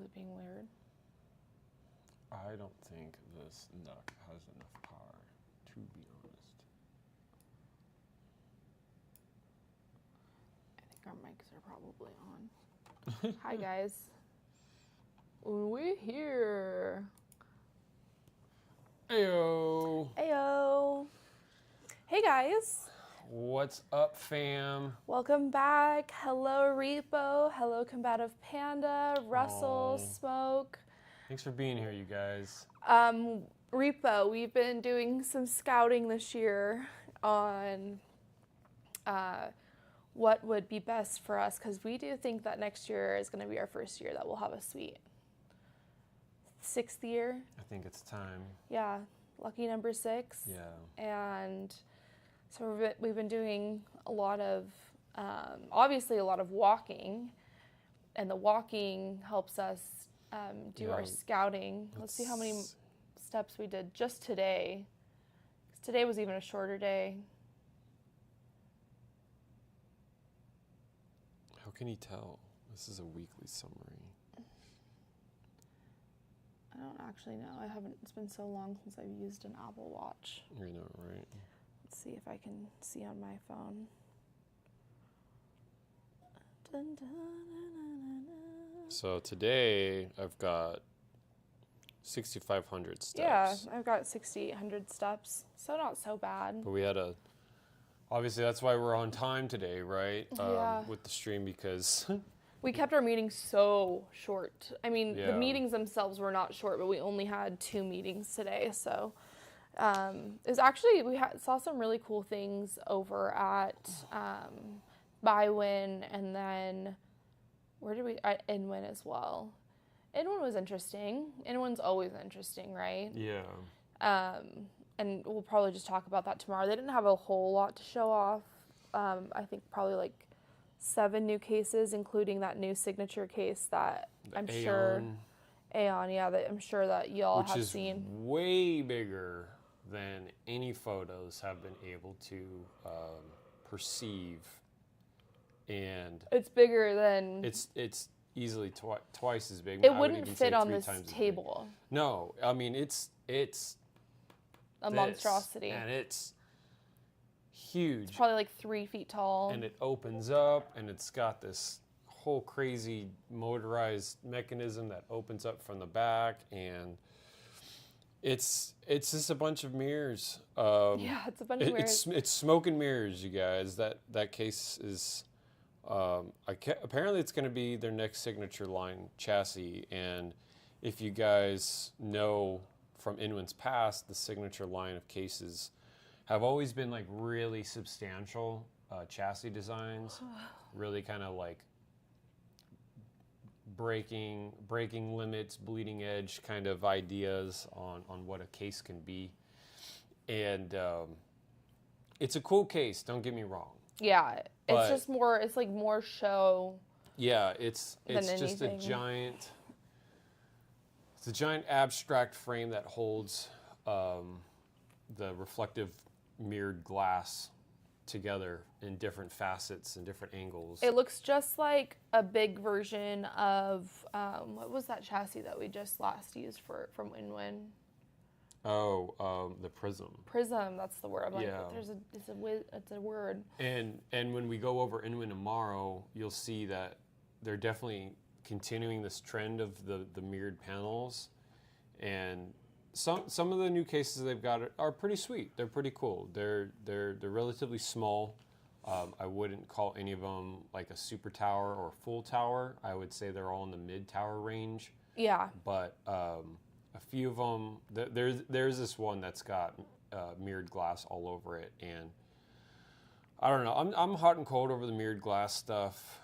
Is it being weird? I don't think this NUC has enough power, to be honest. I think our mics are probably on. Hi, guys. We're here. Ayo. Ayo. Hey, guys. What's up, fam? Welcome back. Hello, Repo. Hello, Combative Panda. Russell, Aw. Smoke. Thanks for being here, you guys. Repo, we've been doing some scouting this year on what would be best for us, because we do think that next year is going to be our first year that we'll have a suite. 6th year. I think it's time. Yeah, lucky number 6. Yeah. And so we've been doing a lot of, obviously a lot of walking, and the walking helps us do our scouting. Let's see how many steps we did just today. 'Cause today was even a shorter day. How can you tell? This is a weekly summary. I don't actually know. It's been so long since I've used an Apple Watch. You know, right? Let's see if I can see on my phone. Dun, dun, dun, dun, dun. So today I've got 6,500 steps. Yeah, I've got 6,800 steps, so not so bad. But we had obviously that's why we're on time today, right? Yeah. With the stream, because We kept our meetings so short. I mean, Yeah. the meetings themselves were not short, but we only had 2 meetings today. So it was actually, saw some really cool things over at Bywin, and then at Inwin as well. Inwin was interesting. Inwin's always interesting, right? yeah. And we'll probably just talk about that tomorrow. They didn't have a whole lot to show off. I think probably like 7 new cases, including that new signature case that I'm sure Aeon, yeah, that I'm sure that y'all have seen. Which is way bigger than any photos have been able to perceive, and It's bigger than it's easily twice as big. it I would wouldn't even fit say on 3 this times as big. table. No, I mean it's A this, monstrosity. and it's huge. It's probably like 3 feet tall. And it opens up, and it's got this whole crazy motorized mechanism that opens up from the back, and it's just a bunch of mirrors. Yeah, it's a bunch of mirrors. It's smoke and mirrors, you guys. That case is apparently it's going to be their next signature line chassis, and if you guys know from Inwin's past, the signature line of cases have always been like really substantial chassis designs, really kind of like breaking limits, bleeding edge kind of ideas on what a case can be. And it's a cool case, don't get me wrong. Yeah, But- it's just more, it's like more show. Yeah, it's just a anything. giant abstract frame that holds the reflective mirrored glass together in different facets and different angles. It looks just like a big version of, what was that chassis that we just last used from Inwin? The prism. Prism, that's the word. I'm like, Yeah. it's a word. And when we go over Inwin tomorrow, you'll see that they're definitely continuing this trend of the mirrored panels, and some of the new cases they've got are pretty sweet. They're pretty cool. They're relatively small. I wouldn't call any of them like a super tower or a full tower. I would say they're all in the mid tower range. Yeah. But a few of them, there's this one that's got mirrored glass all over it, and I don't know. I'm hot and cold over the mirrored glass stuff.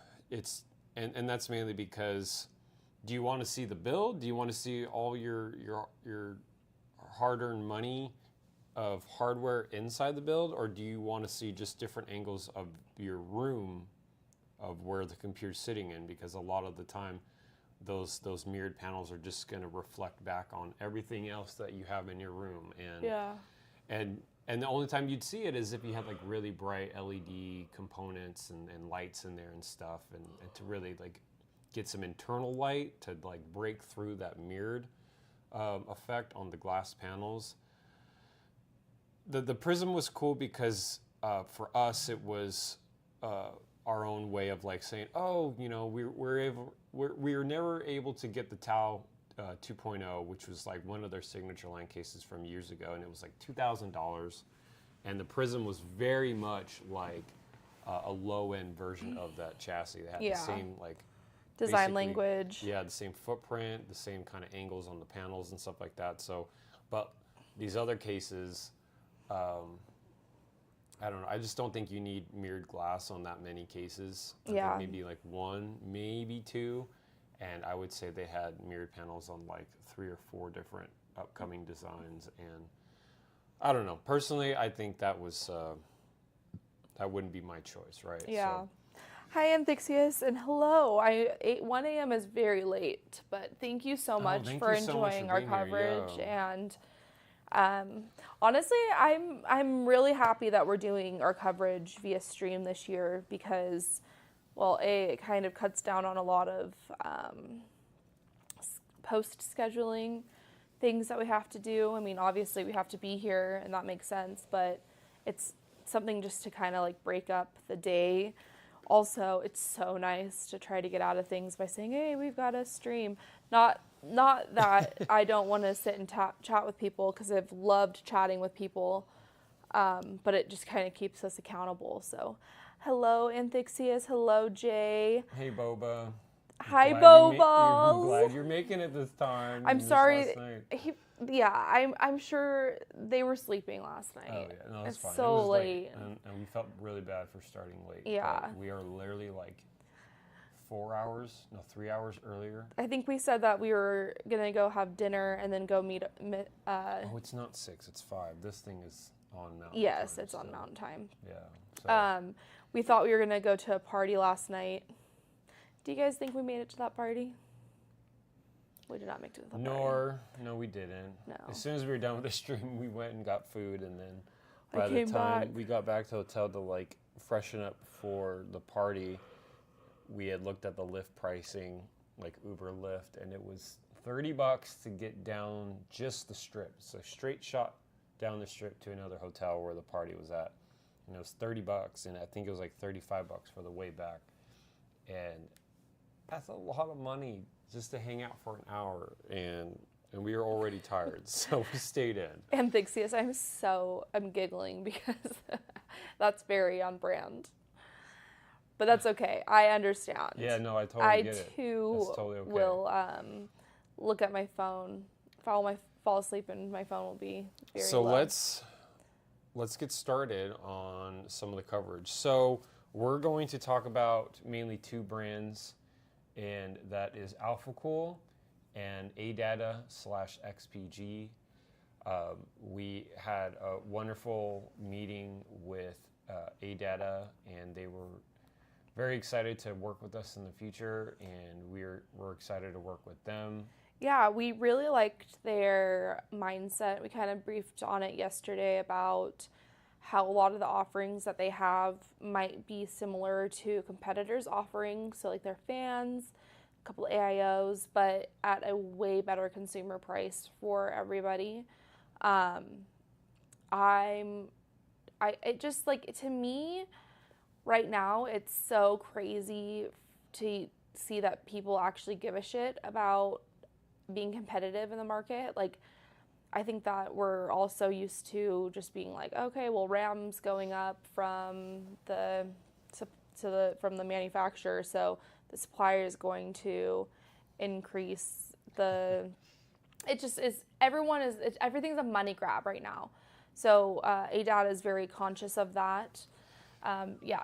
And that's mainly because, do you want to see the build? Do you want to see all your hard-earned money of hardware inside the build, or do you want to see just different angles of your room of where the computer's sitting in? Because a lot of the time, those mirrored panels are just going to reflect back on everything else that you have in your room, and Yeah. and the only time you'd see it is if you had like really bright LED components and lights in there and stuff, and to really like get some internal light to like break through that mirrored effect on the glass panels. The prism was cool because for us it was our own way of like saying, oh, you know, we were never able to get the Tau 2.0, which was like one of their signature line cases from years ago, and it was like $2,000, and the prism was very much like a low-end version of that chassis. They had the same like design language. Yeah, the same footprint, the same kind of angles on the panels and stuff like that. So, but these other cases, I don't know. I just don't think you need mirrored glass on that many cases. I think maybe like one, maybe two. And I would say they had mirrored panels on like 3 or 4 different upcoming designs. And I don't know. Personally, I think that was, that wouldn't be my choice, right? Yeah. So. Hi, enthusiast, and hello. 1 a.m. is very late, but thank you so much for enjoying our coverage. Yeah. And honestly, I'm really happy that we're doing our coverage via stream this year because, well, it kind of cuts down on a lot of post scheduling things that we have to do. I mean, obviously we have to be here, and that makes sense, but it's something just to kind of like break up the day. Also, it's so nice to try to get out of things by saying, hey, we've got a stream. Not that I don't want to sit and chat with people, because I've loved chatting with people, but it just kind of keeps us accountable. So, hello, Enthusiast. Hello, Jay. Hey, Boba. Hi, Boba. I'm glad you're making it this time. I'm sorry. I'm sure they were sleeping last night. Oh, yeah. No, that's fine. So it was late. And we felt really bad for starting late. Yeah. But we are literally like 3 hours earlier. I think we said that we were going to go have dinner and then go meet. Oh, it's not 6, it's 5. This thing is on Mountain Yes, Time, it's on Mountain Time. Yeah. So. We thought we were going to go to a party last night. Do you guys think we made it to that party? We did not make it to the party. No, we didn't. No. As soon as we were done with the stream, we went and got food, and then by the time we got back to the hotel to like freshen up for the party, we had looked at the Lyft pricing, like Uber Lyft, and it was $30 to get down just the strip. So straight shot down the strip to another hotel where the party was at. And it was $30, and I think it was like $35 for the way back. And that's a lot of money just to hang out for an hour, and we were already tired, so we stayed in. Enthusiast, I'm giggling because that's very on brand. But that's okay. I understand. Yeah, no, I totally get it. I too totally okay. will look at my phone, fall asleep, and my phone will be very So low. let's get started on some of the coverage. So we're going to talk about mainly 2 brands, and that is Alphacool and ADATA/XPG. We had a wonderful meeting with ADATA, and they were very excited to work with us in the future, and we're excited to work with them. Yeah, we really liked their mindset. We kind of briefed on it yesterday about how a lot of the offerings that they have might be similar to competitors' offerings, so like their fans, a couple of AIOs, but at a way better consumer price for everybody. It just like, to me, right now, it's so crazy to see that people actually give a shit about being competitive in the market. Like, I think that we're also used to just being like, okay, well, RAM's going up from the manufacturer, so the supplier is going to increase the. It just is. Everything's a money grab right now, so ADATA is very conscious of that.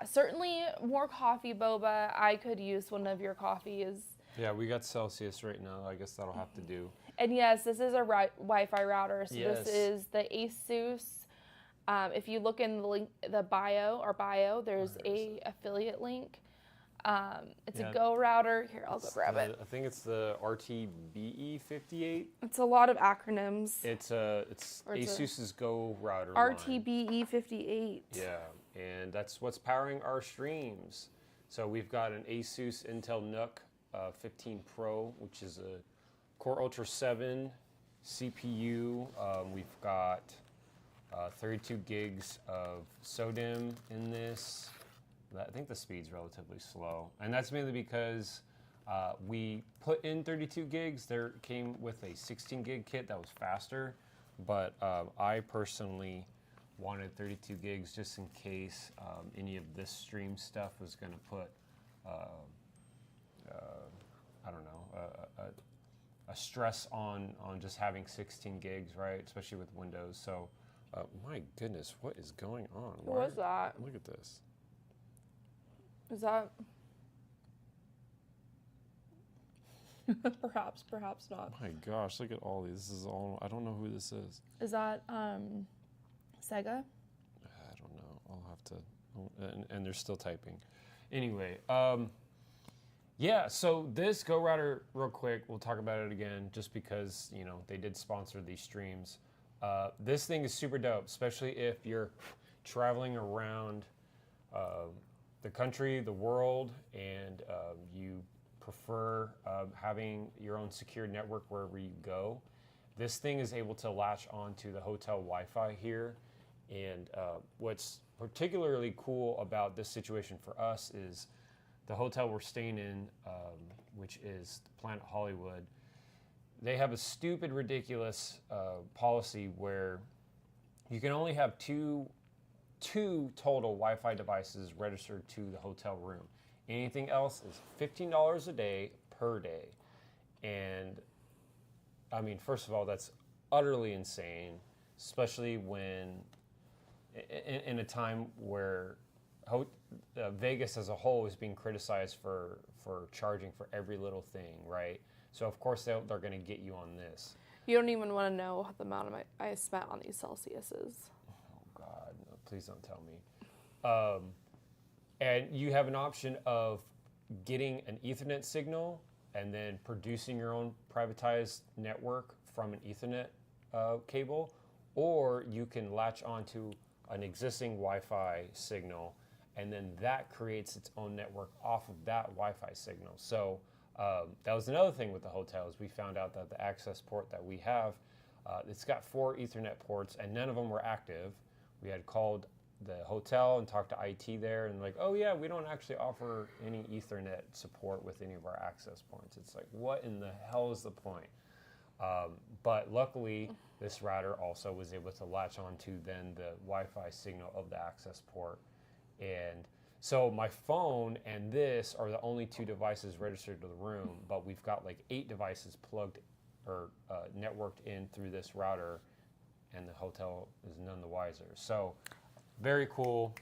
Certainly more coffee, Boba. I could use one of your coffees. Yeah, we got Celsius right now. I guess that'll have to do. And yes, this is a Wi-Fi router. So yes. This is the ASUS. If you look in the link, the bio, there's a affiliate link. It's a Go router. Here, I'll go grab it. I think it's the RTBE58. It's a lot of acronyms. It's ASUS's Go router. RTBE58. Yeah, and that's what's powering our streams. So we've got an ASUS Intel NUC 15 Pro, which is a Core Ultra 7 CPU. We've got 32 gigs of SODIMM in this. I think the speed's relatively slow. And that's mainly because we put in 32 gigs. There came with a 16 gig kit that was faster. But I personally wanted 32 gigs just in case any of this stream stuff was going to put, I don't know, a stress on just having 16 gigs, right? Especially with Windows. So, my goodness, what is going on? What was that? Look at this. Is that? Perhaps not. My gosh, look at all these. This is all, I don't know who this is. Is that Sega? I don't know. I'll have to, and they're still typing. Anyway, yeah, so this Go router, real quick, we'll talk about it again just because, you know, they did sponsor these streams. This thing is super dope, especially if you're traveling around the country, the world, and you prefer having your own secure network wherever you go. This thing is able to latch onto the hotel Wi-Fi here. And what's particularly cool about this situation for us is the hotel we're staying in, which is Planet Hollywood. They have a stupid, ridiculous policy where you can only have two total Wi-Fi devices registered to the hotel room. Anything else is $15 a day per day. And I mean, first of all, that's utterly insane, especially when in a time where Vegas as a whole is being criticized for charging for every little thing, right? So of course they're going to get you on this. You don't even want to know the amount of I spent on these Celsiuses. Oh God, no, please don't tell me. And you have an option of getting an Ethernet signal and then producing your own privatized network from an Ethernet cable, or you can latch onto an existing Wi-Fi signal, and then that creates its own network off of that Wi-Fi signal. So that was another thing with the hotel is we found out that the access port that we have, it's got 4 Ethernet ports, and none of them were active. We had called the hotel and talked to IT there, and like, oh yeah, we don't actually offer any Ethernet support with any of our access points. It's like, what in the hell is the point? But luckily, this router also was able to latch onto then the Wi-Fi signal of the access port. And so my phone and this are the only 2 devices registered to the room, but we've got like 8 devices plugged or networked in through this router, and the hotel is none the wiser. So very cool.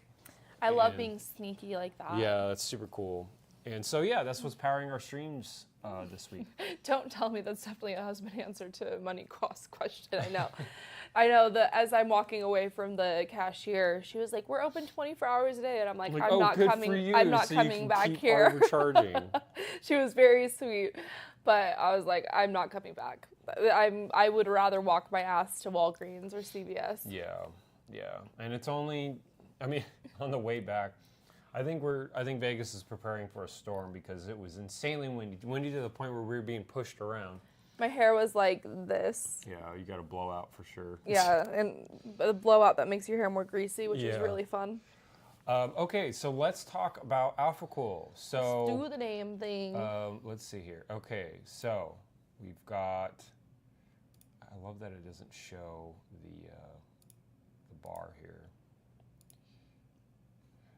I love being sneaky like that. Yeah, that's super cool. And so, yeah, that's what's powering our streams this week. Don't tell me that's definitely a husband answer to a money cost question. I know. I know that as I'm walking away from the cashier, she was like, "We're open 24 hours a day," and I'm like, "I'm not coming. I'm not coming back here." Overcharging. She was very sweet, but I was like, "I'm not coming back. I would rather walk my ass to Walgreens or CVS." Yeah, and it's only, I mean, on the way back, I think Vegas is preparing for a storm because it was insanely windy to the point where we were being pushed around. My hair was like this. Yeah, you got a blowout for sure. Yeah, and a blowout that makes your hair more greasy, which is really fun. Okay, so let's talk about Alphacool. So let's do the damn thing. Let's see here. Okay, so we've got. I love that it doesn't show the bar here.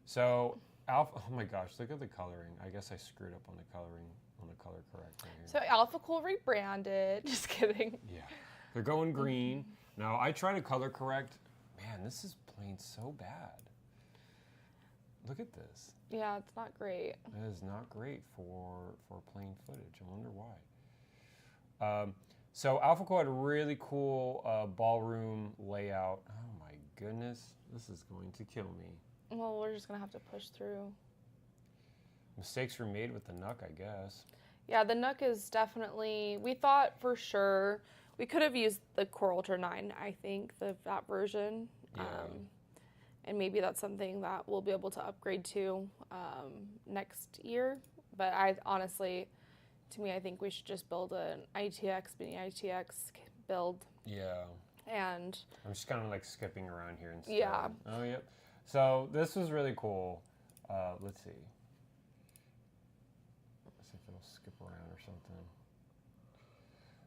So oh my gosh, look at the coloring. I guess I screwed up on the coloring, on the color corrector here. So Alphacool rebranded. Just kidding. Yeah, they're going green. Now I try to color correct. Man, this is playing so bad. Look at this. Yeah, it's not great. It is not great for plain footage. I wonder why. So Alphacool had a really cool ballroom layout. Oh my goodness, this is going to kill me. Well, we're just going to have to push through. Mistakes were made with the NUC, I guess. Yeah, the NUC is definitely, we thought for sure, we could have used the Core Ultra 9, I think, that version. Yeah. And maybe that's something that we'll be able to upgrade to next year. But I honestly, to me, I think we should just build an ITX, mini ITX build. Yeah. And I'm just kind of like skipping around here instead. Yeah. Oh, yep. So this was really cool. Let's see. Let's see if it'll skip around or something.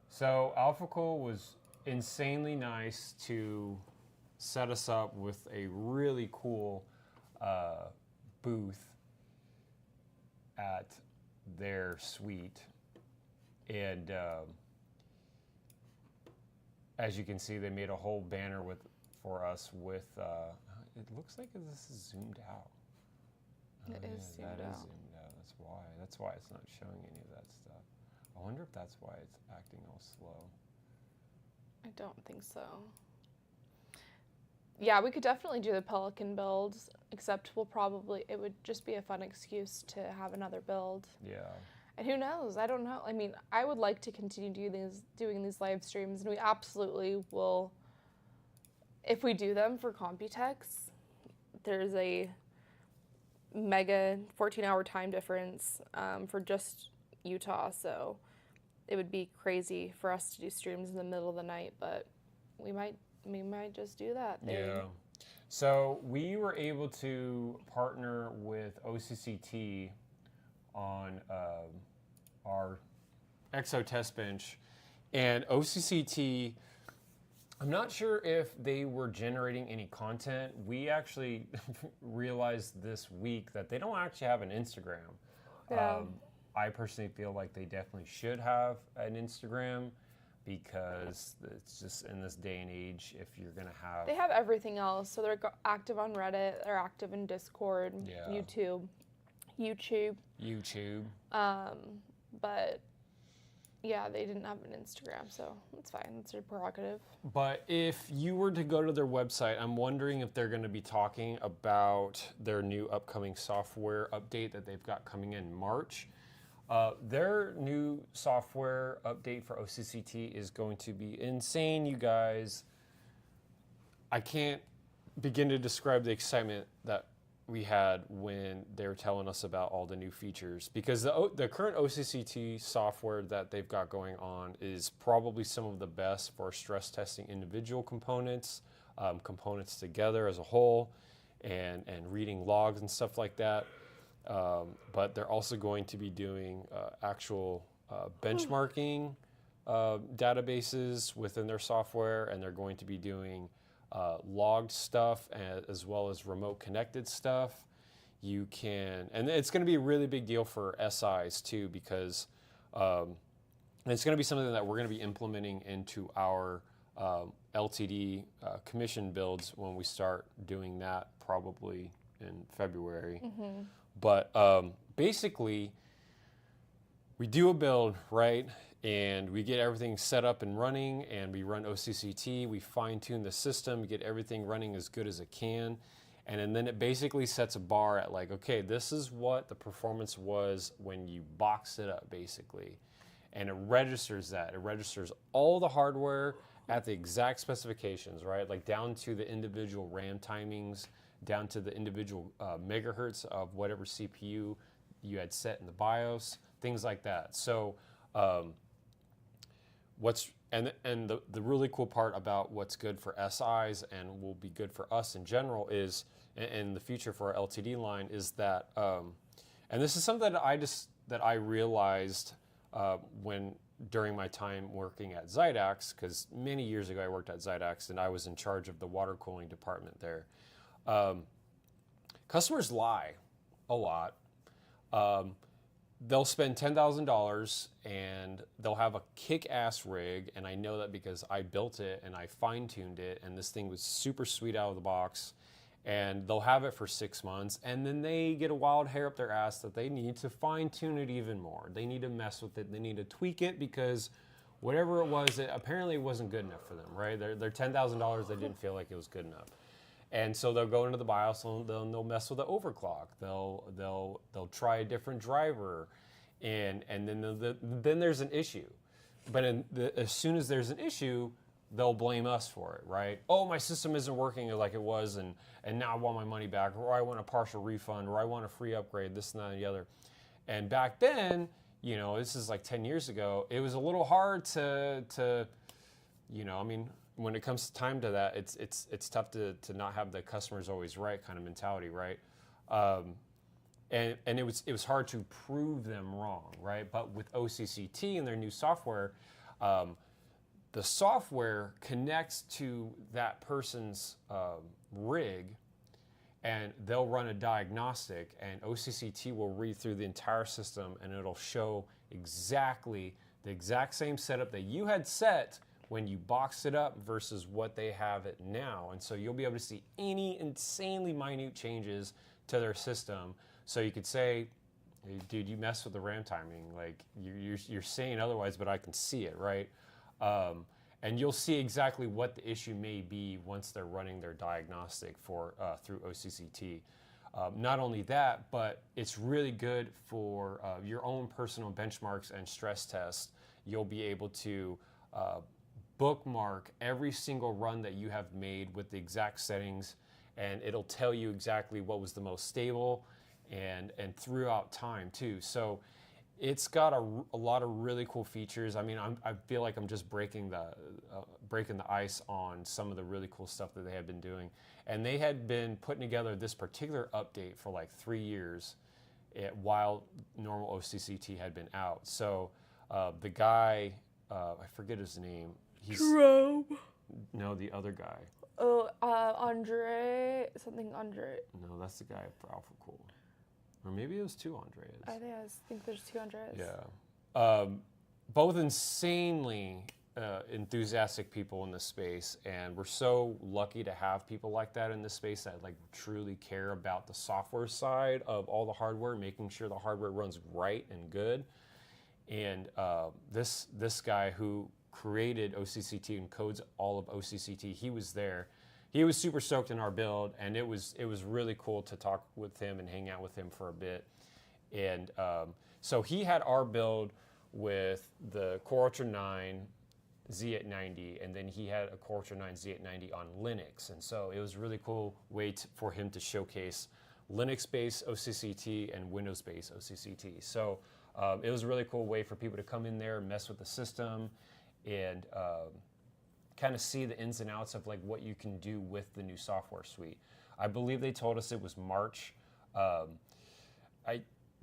So Alphacool was insanely nice to set us up with a really cool booth at their suite. And as you can see, they made a whole banner for us with, it looks like this is zoomed out. It is zoomed out. That is zoomed out. That's why it's not showing any of that stuff. I wonder if that's why it's acting all slow. I don't think so. Yeah, we could definitely do the Pelican builds, except it would just be a fun excuse to have another build. Yeah. And who knows? I don't know. I mean, I would like to continue doing these live streams, and we absolutely will. If we do them for Computex, there's a mega 14-hour time difference for just Utah, so it would be crazy for us to do streams in the middle of the night, but we might just do that. Yeah. So we were able to partner with OCCT on our EXO test bench, and OCCT, I'm not sure if they were generating any content. We actually realized this week that they don't actually have an Instagram. Yeah. I personally feel like they definitely should have an Instagram, because it's just in this day and age, if you're going to have... They have everything else. So they're active on Reddit, they're active in Discord, Yeah. YouTube. But yeah, they didn't have an Instagram, so that's fine. That's their prerogative. But if you were to go to their website, I'm wondering if they're going to be talking about their new upcoming software update that they've got coming in March. Their new software update for OCCT is going to be insane, you guys. I can't begin to describe the excitement that we had when they were telling us about all the new features, because the current OCCT software that they've got going on is probably some of the best for stress testing individual components, components together as a whole, and reading logs and stuff like that. But they're also going to be doing actual benchmarking databases within their software, and they're going to be doing logged stuff as well as remote connected stuff. You can, and it's going to be a really big deal for SIs too, because it's going to be something that we're going to be implementing into our LTD commission builds when we start doing that, probably in February. Mm-hmm. But basically, we do a build, right? And we get everything set up and running, and we run OCCT. We fine-tune the system, get everything running as good as it can. And then it basically sets a bar at like, okay, this is what the performance was when you box it up, basically. And it registers that. It registers all the hardware at the exact specifications, right? Like down to the individual RAM timings, down to the individual megahertz of whatever CPU you had set in the BIOS, things like that. So the really cool part about what's good for SIs and will be good for us in general is, in the future for our LTD line, is that, and this is something that I realized during my time working at Zydax, because many years ago I worked at Zydax and I was in charge of the water cooling department there. Customers lie a lot. They'll spend $10,000 and they'll have a kick-ass rig, and I know that because I built it and I fine-tuned it, and this thing was super sweet out of the box, and they'll have it for 6 months, and then they get a wild hair up their ass that they need to fine-tune it even more. They need to mess with it. They need to tweak it, because whatever it was, apparently wasn't good enough for them, right? Their $10,000, they didn't feel like it was good enough. And so they'll go into the BIOS and they'll mess with the overclock. They'll try a different driver, and then there's an issue. But as soon as there's an issue, they'll blame us for it, right? Oh, my system isn't working like it was, and now I want my money back, or I want a partial refund, or I want a free upgrade, this and that and the other. And back then, this is like 10 years ago. It was a little hard to I mean, when it comes to time to that, it's tough to not have the customer's always right kind of mentality, right? And it was hard to prove them wrong, right? But with OCCT and their new software, the software connects to that person's rig, and they'll run a diagnostic, and OCCT will read through the entire system, and it'll show exactly the exact same setup that you had set when you boxed it up versus what they have it now. And so you'll be able to see any insanely minute changes to their system. So you could say, hey, dude, you messed with the RAM timing. Like you're saying otherwise, but I can see it, right? And you'll see exactly what the issue may be once they're running their diagnostic through OCCT. Not only that, but it's really good for your own personal benchmarks and stress tests. You'll be able to bookmark every single run that you have made with the exact settings, and it'll tell you exactly what was the most stable and throughout time too. So it's got a lot of really cool features. I mean, I feel like I'm just breaking the ice on some of the really cool stuff that they have been doing. And they had been putting together this particular update for like 3 years while normal OCCT had been out. So the guy, I forget his name. Jerome. No, the other guy. Oh, Andre. No, that's the guy for Alphacool. Or maybe it was two Andreas. I think there's two Andreas. Yeah. Both insanely enthusiastic people in this space, and we're so lucky to have people like that in this space that like truly care about the software side of all the hardware, making sure the hardware runs right and good. And this guy who created OCCT and codes all of OCCT, he was there. He was super stoked in our build, and it was really cool to talk with him and hang out with him for a bit. And so he had our build with the Core Ultra 9 Z890, and then he had a Core Ultra 9 Z890 on Linux. And so it was a really cool way for him to showcase Linux-based OCCT and Windows-based OCCT. So it was a really cool way for people to come in there, mess with the system, and kind of see the ins and outs of like what you can do with the new software suite. I believe they told us it was March.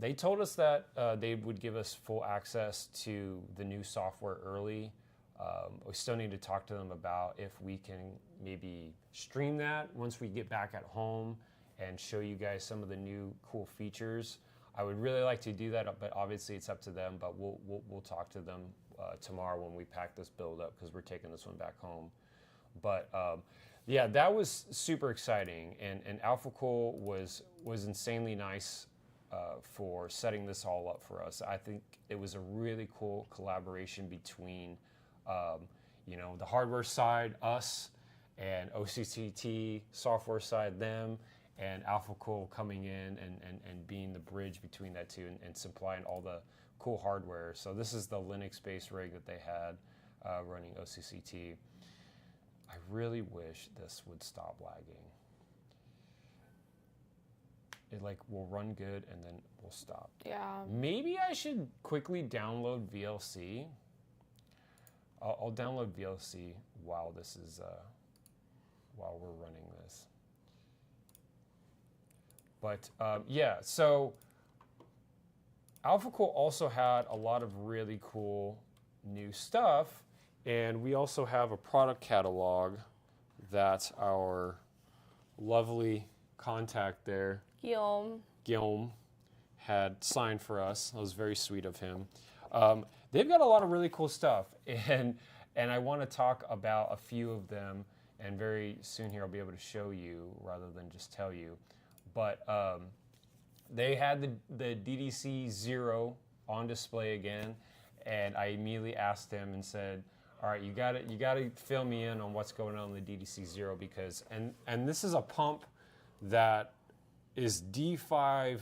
They told us that they would give us full access to the new software early. We still need to talk to them about if we can maybe stream that once we get back at home and show you guys some of the new cool features. I would really like to do that, but obviously it's up to them. But we'll talk to them tomorrow when we pack this build up, because we're taking this one back home. But yeah, that was super exciting, and Alphacool was insanely nice for setting this all up for us. I think it was a really cool collaboration between the hardware side, us, and OCCT software side, them, and Alphacool coming in and being the bridge between that two and supplying all the cool hardware. So this is the Linux-based rig that they had running OCCT. I really wish this would stop lagging. It will run good and then will stop. Yeah. Maybe I should quickly download VLC. I'll download VLC while this is while we're running this. But yeah, so Alphacool also had a lot of really cool new stuff, and we also have a product catalog that our lovely contact there, Guillaume, had signed for us. That was very sweet of him. They've got a lot of really cool stuff, and I want to talk about a few of them, and very soon here I'll be able to show you rather than just tell you. But they had the DDC-0 on display again, and I immediately asked him and said, all right, you got to fill me in on what's going on in the DDC-0, because and this is a pump that is D5.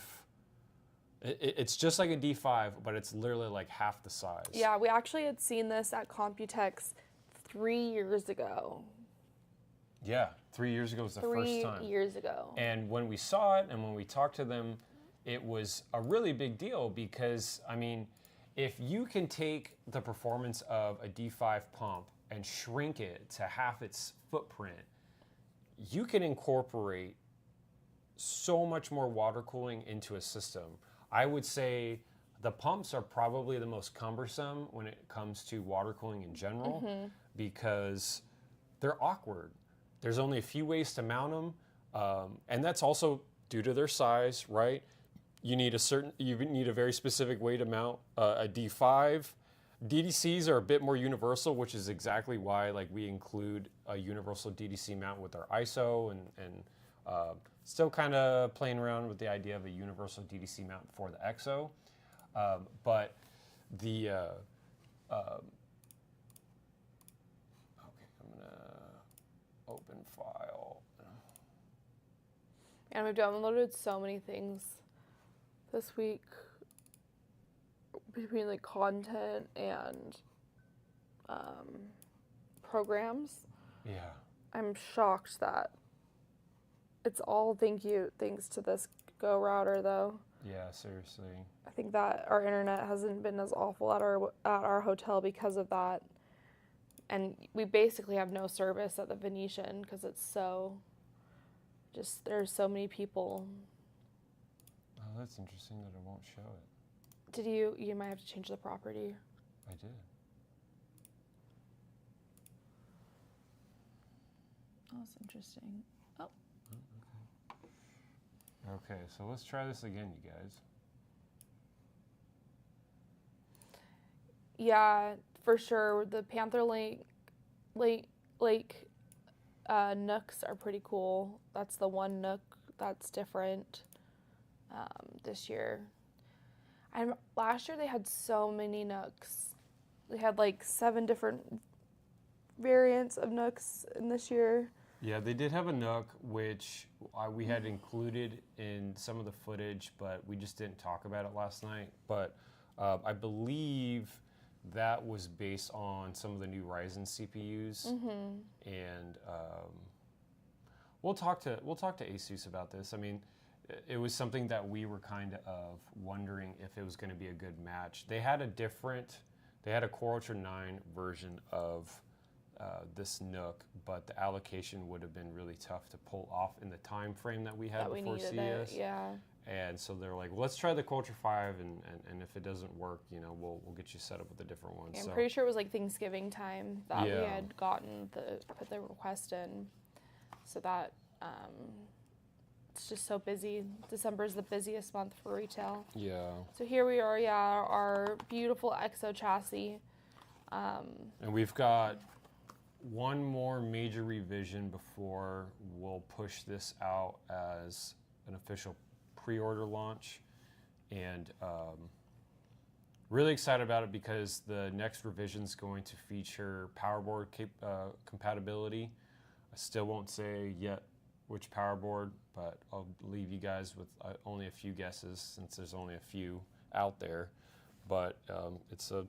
It's just like a D5, but it's literally like half the size. Yeah, we actually had seen this at Computex 3 years ago. Yeah, 3 years ago was the first time. 3 years ago. And when we saw it and when we talked to them, it was a really big deal because, I mean, if you can take the performance of a D5 pump and shrink it to half its footprint, you can incorporate so much more water cooling into a system. I would say the pumps are probably the most cumbersome when it comes to water cooling in general because they're awkward. There's only a few ways to mount them, and that's also due to their size, right? You need a very specific way to mount a D5. DDCs are a bit more universal, which is exactly why like we include a universal DDC mount with our ISO and still kind of playing around with the idea of a universal DDC mount for the EXO. But the okay, I'm gonna open file. And we've downloaded so many things this week between like content and programs. Yeah. I'm shocked that it's all thanks to this Go router though. Yeah, seriously. I think that our internet hasn't been as awful at our hotel because of that. And we basically have no service at the Venetian because it's so there's so many people. Oh, that's interesting that it won't show it. Did you might have to change the property. I did. Oh, that's interesting. Oh. Okay, so let's try this again, you guys. Yeah, for sure. The Panther Lake nooks are pretty cool. That's the one nook that's different this year. Last year they had so many nooks. They had like 7 different variants of nooks in this year. Yeah, they did have a nook, which we had included in some of the footage, but we just didn't talk about it last night. But I believe that was based on some of the new Ryzen CPUs, and we'll talk to ASUS about this. I mean, it was something that we were kind of wondering if it was going to be a good match. They had a Core Ultra 9 version of this NUC, but the allocation would have been really tough to pull off in the time frame that we had before CES. Yeah. And so they're like, well, let's try the Core Ultra 5, and if it doesn't work, we'll get you set up with a different one. Yeah, I'm pretty sure it was like Thanksgiving time that we had put the request in, so that it's just so busy. December is the busiest month for retail. Yeah. So here we are, our beautiful EXO chassis. And we've got one more major revision before we'll push this out as an official pre-order launch, and really excited about it because the next revision is going to feature powerboard compatibility. I still won't say yet which powerboard, but I'll leave you guys with only a few guesses since there's only a few out there. But it's a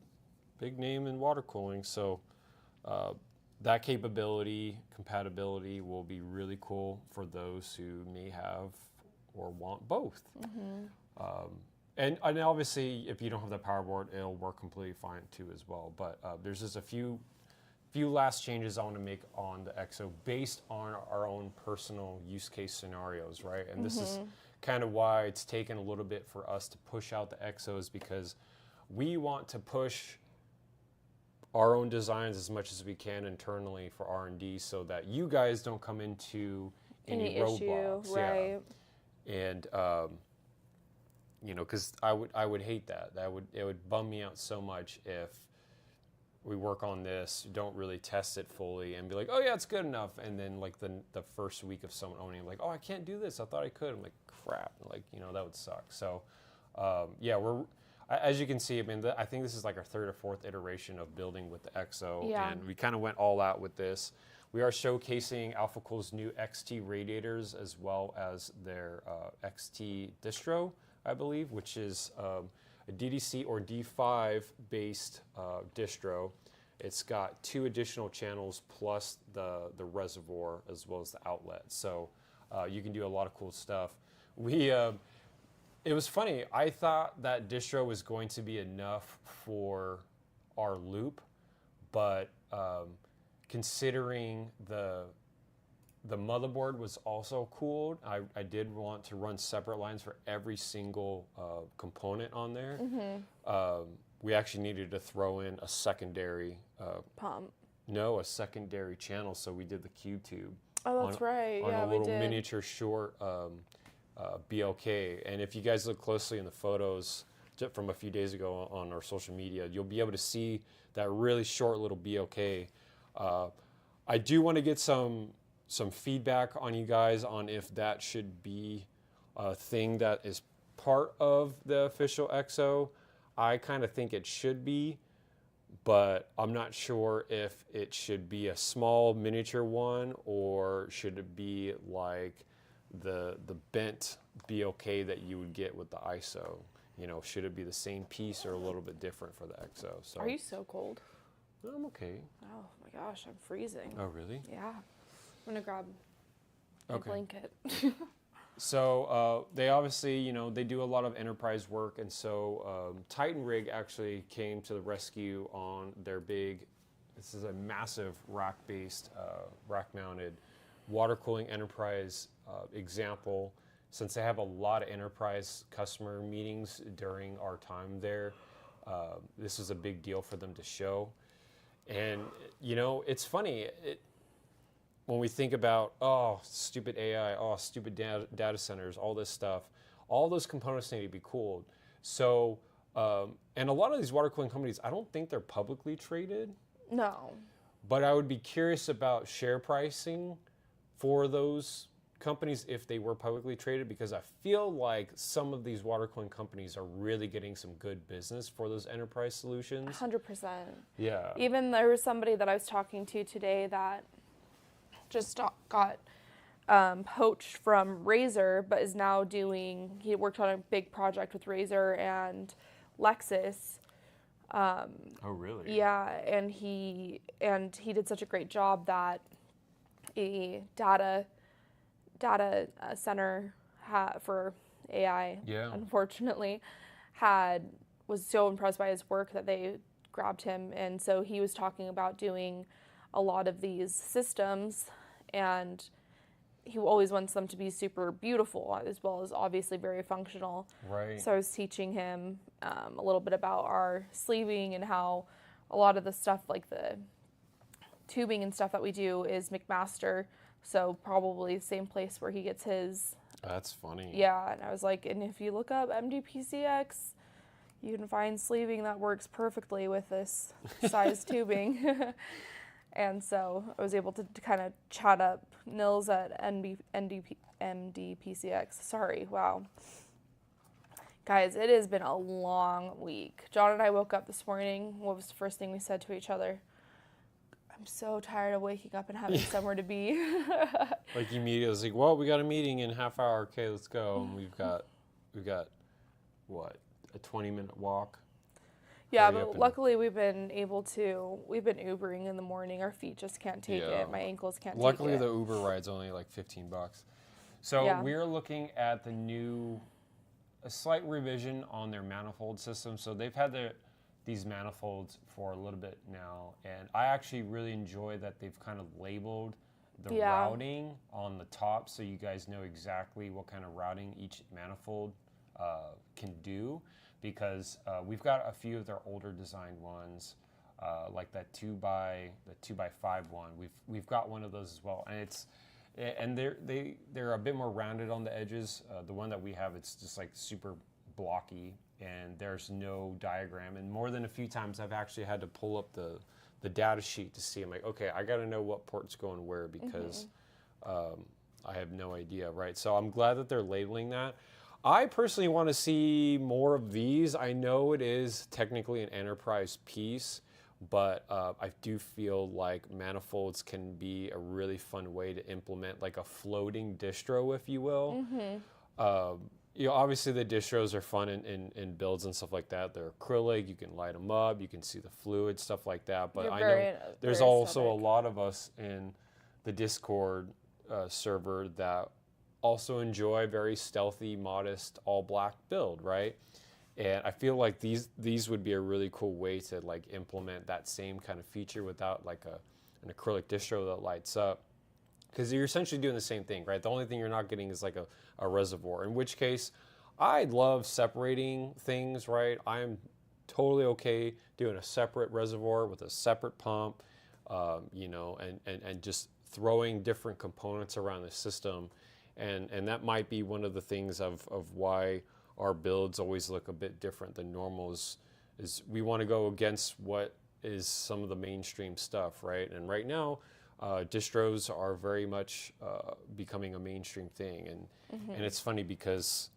big name in water cooling, so that compatibility will be really cool for those who may have or want both. And obviously, if you don't have the powerboard, it'll work completely fine too as well. But there's just a few last changes I want to make on the EXO based on our own personal use case scenarios, right? And this is kind of why it's taken a little bit for us to push out the EXOs, because we want to push our own designs as much as we can internally for R&D so that you guys don't come into any roadblocks. Issue, right. Yeah. And because I would hate that. It would bum me out so much if we work on this, don't really test it fully, and be like, oh yeah, it's good enough. And then like the first week of someone owning it, like, oh, I can't do this. I thought I could. I'm like, crap. Like, that would suck. So yeah, we're, as you can see, I mean, I think this is like our 3rd or 4th iteration of building with the EXO, and we kind of went all out with this. We are showcasing Alphacool's new XT radiators as well as their XT distro, I believe, which is a DDC or D5 based distro. It's got 2 additional channels plus the reservoir as well as the outlet. So you can do a lot of cool stuff. It was funny. I thought that distro was going to be enough for our loop, but considering the motherboard was also cooled, I did want to run separate lines for every single component on there. We actually needed to throw in a secondary pump. No, a secondary channel. So we did the Cube tube. Oh, that's right. On Yeah, a little we did. miniature short BLK. And if you guys look closely in the photos from a few days ago on our social media, you'll be able to see that really short little BLK. I do want to get some feedback on you guys on if that should be a thing that is part of the official EXO. I kind of think it should be, but I'm not sure if it should be a small miniature one or should it be like the bent BLK that you would get with the ISO. You know, should it be the same piece or a little bit different for the EXO? So Are you so cold? I'm okay. Oh my gosh, I'm freezing. Oh, really? Yeah. I'm gonna grab a blanket. So they obviously, you know, they do a lot of enterprise work, and so Titan Rig actually came to the rescue on their big, this is a massive rack-based, rack-mounted water cooling enterprise example. Since they have a lot of enterprise customer meetings during our time there, this was a big deal for them to show. And, you know, it's funny. When we think about, oh, stupid AI, oh, stupid data centers, all this stuff, all those components need to be cooled. So, and a lot of these water cooling companies, I don't think they're publicly traded. No. But I would be curious about share pricing for those companies if they were publicly traded, because I feel like some of these water cooling companies are really getting some good business for those enterprise solutions. 100%. Yeah. Even there was somebody that I was talking to today that just got poached from Razer, but is now he worked on a big project with Razer and Lexus. Oh, really? Yeah, and he did such a great job that a data center for AI, unfortunately, was so impressed by his work that they grabbed him, and so he was talking about doing a lot of these systems, and he always wants them to be super beautiful as well as obviously very functional. Right. So I was teaching him a little bit about our sleeving and how a lot of the stuff like the tubing and stuff that we do is McMaster. So probably the same place where he gets his. That's funny. Yeah, and I was like, and if you look up MDPCX, you can find sleeving that works perfectly with this size tubing. And so I was able to kind of chat up Nils at MDPCX. Sorry, wow. Guys, it has been a long week. John and I woke up this morning. What was the first thing we said to each other? I'm so tired of waking up and having somewhere to be. Like immediately, I was like, well, we got a meeting in a half hour. Okay, let's go. And we've got what, a 20-minute walk? Yeah, but luckily we've been Ubering in the morning. Our feet just can't take it. My ankles can't take it. Luckily the Uber ride's only like $15. So we're looking at a slight revision on their manifold system. So they've had these manifolds for a little bit now, and I actually really enjoy that they've kind of labeled the routing on the top so you guys know exactly what kind of routing each manifold can do, because we've got a few of their older designed ones, like that 2x5 one. We've got one of those as well, and they're a bit more rounded on the edges. The one that we have, it's just like super blocky, and there's no diagram. And more than a few times, I've actually had to pull up the data sheet to see. I'm like, okay, I got to know what port's going where, because I have no idea, right? So I'm glad that they're labeling that. I personally want to see more of these. I know it is technically an enterprise piece, but I do feel like manifolds can be a really fun way to implement like a floating distro, if you will. You know, obviously the distros are fun in builds and stuff like that. They're acrylic, you can light them up, you can see the fluid, stuff like that. But I know there's also a lot of us in the Discord server that also enjoy a very stealthy, modest, all black build, right? And I feel like these would be a really cool way to like implement that same kind of feature without like an acrylic distro that lights up. Because you're essentially doing the same thing, right? The only thing you're not getting is like a reservoir, in which case I love separating things, right? I'm totally okay doing a separate reservoir with a separate pump, you know, and just throwing different components around the system. And that might be one of the things of why our builds always look a bit different than normals, is we want to go against what is some of the mainstream stuff, right? And right now, distros are very much becoming a mainstream thing. And it's funny because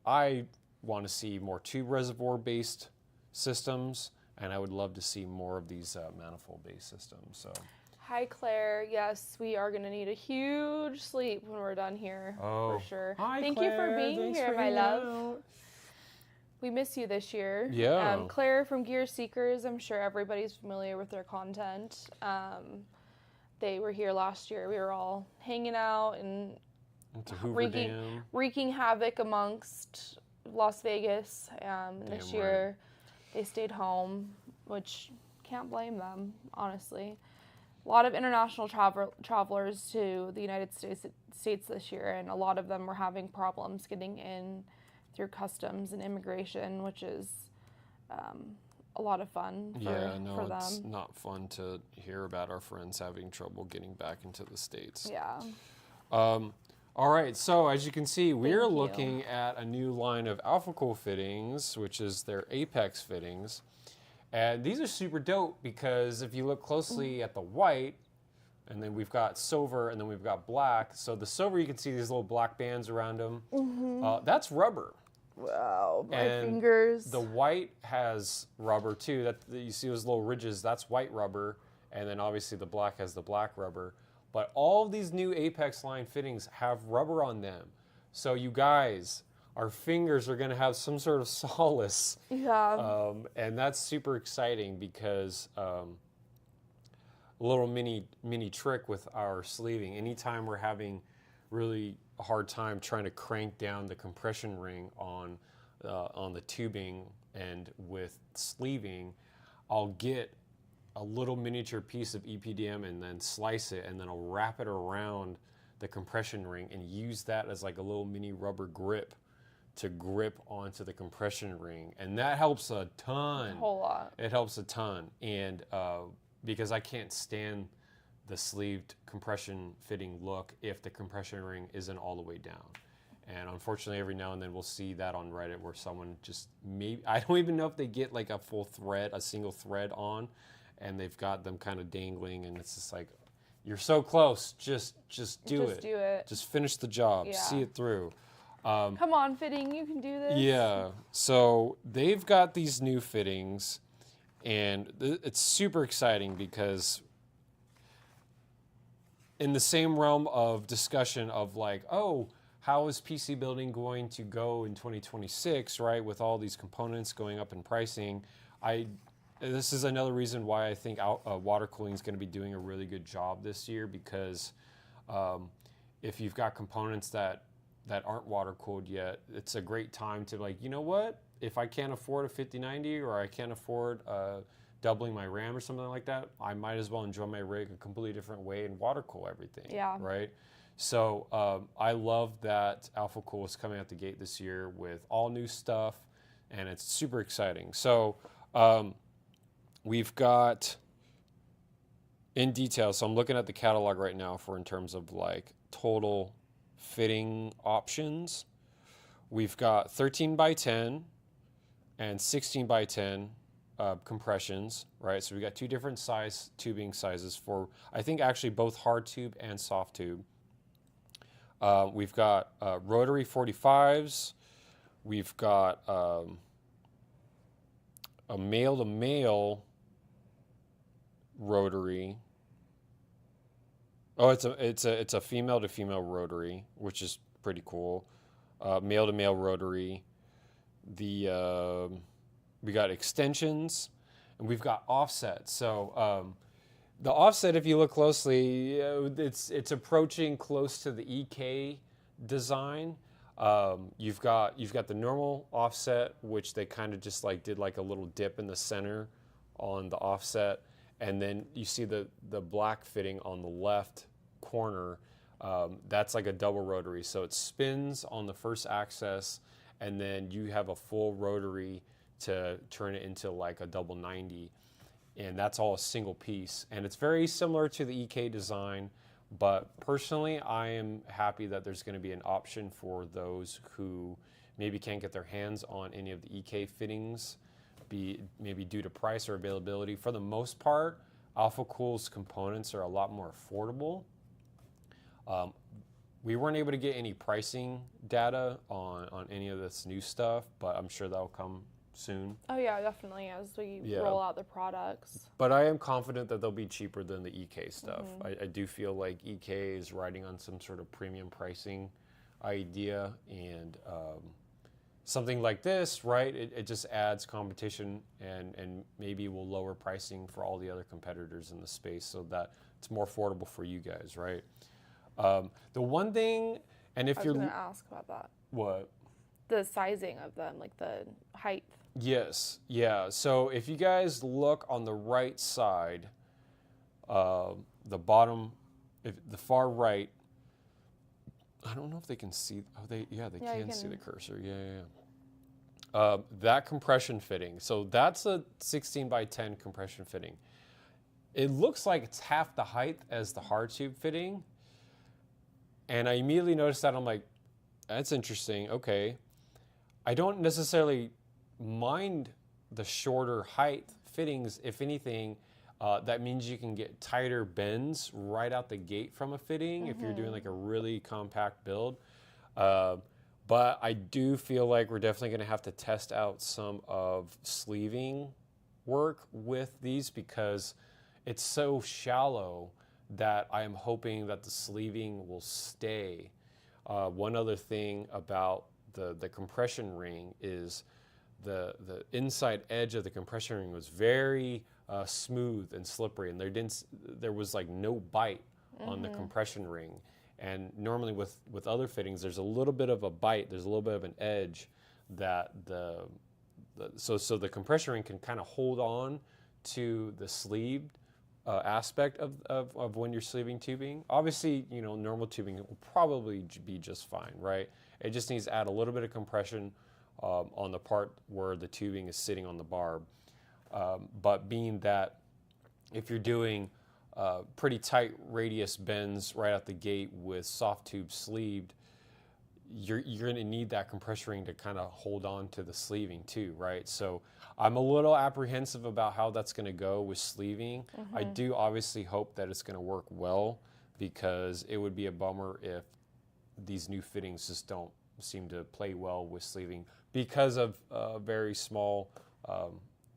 I want to see more tube reservoir-based systems, and I would love to see more of these manifold-based systems. So. Hi, Claire. Yes, we are going to need a huge sleep when we're done here, for sure. Hi, Thank Claire. you for being Thanks here, for my love. out. We miss you this year. Yeah. Claire from Gear Seekers, I'm sure everybody's familiar with their content. They were here last year. We were all hanging out and wreaking havoc amongst Las Vegas. This year, they stayed home, which can't blame them, honestly. A lot of international travelers to the United States this year, and a lot of them were having problems getting in through customs and immigration, which is a lot of fun for them. It's not fun to hear about our friends having trouble getting back into the States. Yeah. All right, so as you can see, we're looking at a new line of Alphacool fittings, which is their Apex fittings. And these are super dope because if you look closely at the white, and then we've got silver, and then we've got black. So the silver, you can see these little black bands around them. That's rubber. Wow, my fingers. The white has rubber too. That you see those little ridges, that's white rubber. And then obviously the black has the black rubber. But all of these new Apex line fittings have rubber on them. So you guys, our fingers are going to have some sort of solace. Yeah. And that's super exciting because a little mini trick with our sleeving. Anytime we're having really a hard time trying to crank down the compression ring on the tubing and with sleeving, I'll get a little miniature piece of EPDM and then slice it, and then I'll wrap it around the compression ring and use that as like a little mini rubber grip to grip onto the compression ring. And that helps a ton. A whole lot. It helps a ton. And because I can't stand the sleeved compression fitting look if the compression ring isn't all the way down. And unfortunately, every now and then we'll see that on Reddit where someone just I don't even know if they get like a full thread, a single thread on, and they've got them kind of dangling, and it's just like, you're so close, just do it. Do it. Just finish the job, Yeah. see it through. Come on, fitting, you can do this. Yeah, so they've got these new fittings, and it's super exciting because in the same realm of discussion of like, oh, how is PC building going to go in 2026, right, with all these components going up in pricing, this is another reason why I think water cooling is going to be doing a really good job this year, because if you've got components that aren't water cooled yet, it's a great time to like, you know what, if I can't afford a 5090 or I can't afford doubling my RAM or something like that, I might as well enjoy my rig a completely different way and water cool everything. Yeah. Right? So I love that Alphacool is coming out the gate this year with all new stuff, and it's super exciting. So we've got in detail, so I'm looking at the catalog right now for in terms of like total fitting options. We've got 13 by 10 and 16 by 10 compressions, right? So we got two different size tubing sizes for, I think actually both hard tube and soft tube. We've got rotary 45s. We've got a male-to-male rotary. Oh, it's a female-to-female rotary, which is pretty cool. Male-to-male rotary. We got extensions, and we've got offsets. So the offset, if you look closely, it's approaching close to the EK design. You've got the normal offset, which they kind of just like did like a little dip in the center on the offset, and then you see the black fitting on the left corner. That's like a double rotary, so it spins on the first axis, and then you have a full rotary to turn it into like a double 90, and that's all a single piece. And it's very similar to the EK design, but personally I am happy that there's going to be an option for those who maybe can't get their hands on any of the EK fittings, maybe due to price or availability. For the most part, Alphacool's components are a lot more affordable. We weren't able to get any pricing data on any of this new stuff, but I'm sure that'll come soon. Oh yeah, definitely, as we roll out the products. But I am confident that they'll be cheaper than the EK stuff. I do feel like EK is riding on some sort of premium pricing idea, and something like this, right, it just adds competition, and maybe will lower pricing for all the other competitors in the space so that it's more affordable for you guys, right? The one thing, and if I was going to ask about that. What? The sizing of them, like the height. Yes, yeah. So if you guys look on the right side, the bottom, the far right, I don't know if they can see. Oh, they can see the cursor. Yeah. That compression fitting. So that's a 16 by 10 compression fitting. It looks like it's half the height as the hard tube fitting. And I immediately noticed that. I'm like, that's interesting. Okay. I don't necessarily mind the shorter height fittings. If anything, that means you can get tighter bends right out the gate from a fitting if you're doing like a really compact build. But I do feel like we're definitely going to have to test out some of sleeving work with these, because it's so shallow that I am hoping that the sleeving will stay. One other thing about the compression ring is the inside edge of the compression ring was very smooth and slippery, and there was like no bite on the compression ring. And normally with other fittings, there's a little bit of a bite, there's a little bit of an edge that so the compression ring can kind of hold on to the sleeved aspect of when you're sleeving tubing. Obviously, normal tubing will probably be just fine, right? It just needs to add a little bit of compression on the part where the tubing is sitting on the barb. But being that if you're doing pretty tight radius bends right out the gate with soft tube sleeved, you're going to need that compression ring to kind of hold on to the sleeving too, right? So I'm a little apprehensive about how that's going to go with sleeving. I do obviously hope that it's going to work well, because it would be a bummer if these new fittings just don't seem to play well with sleeving because of a very small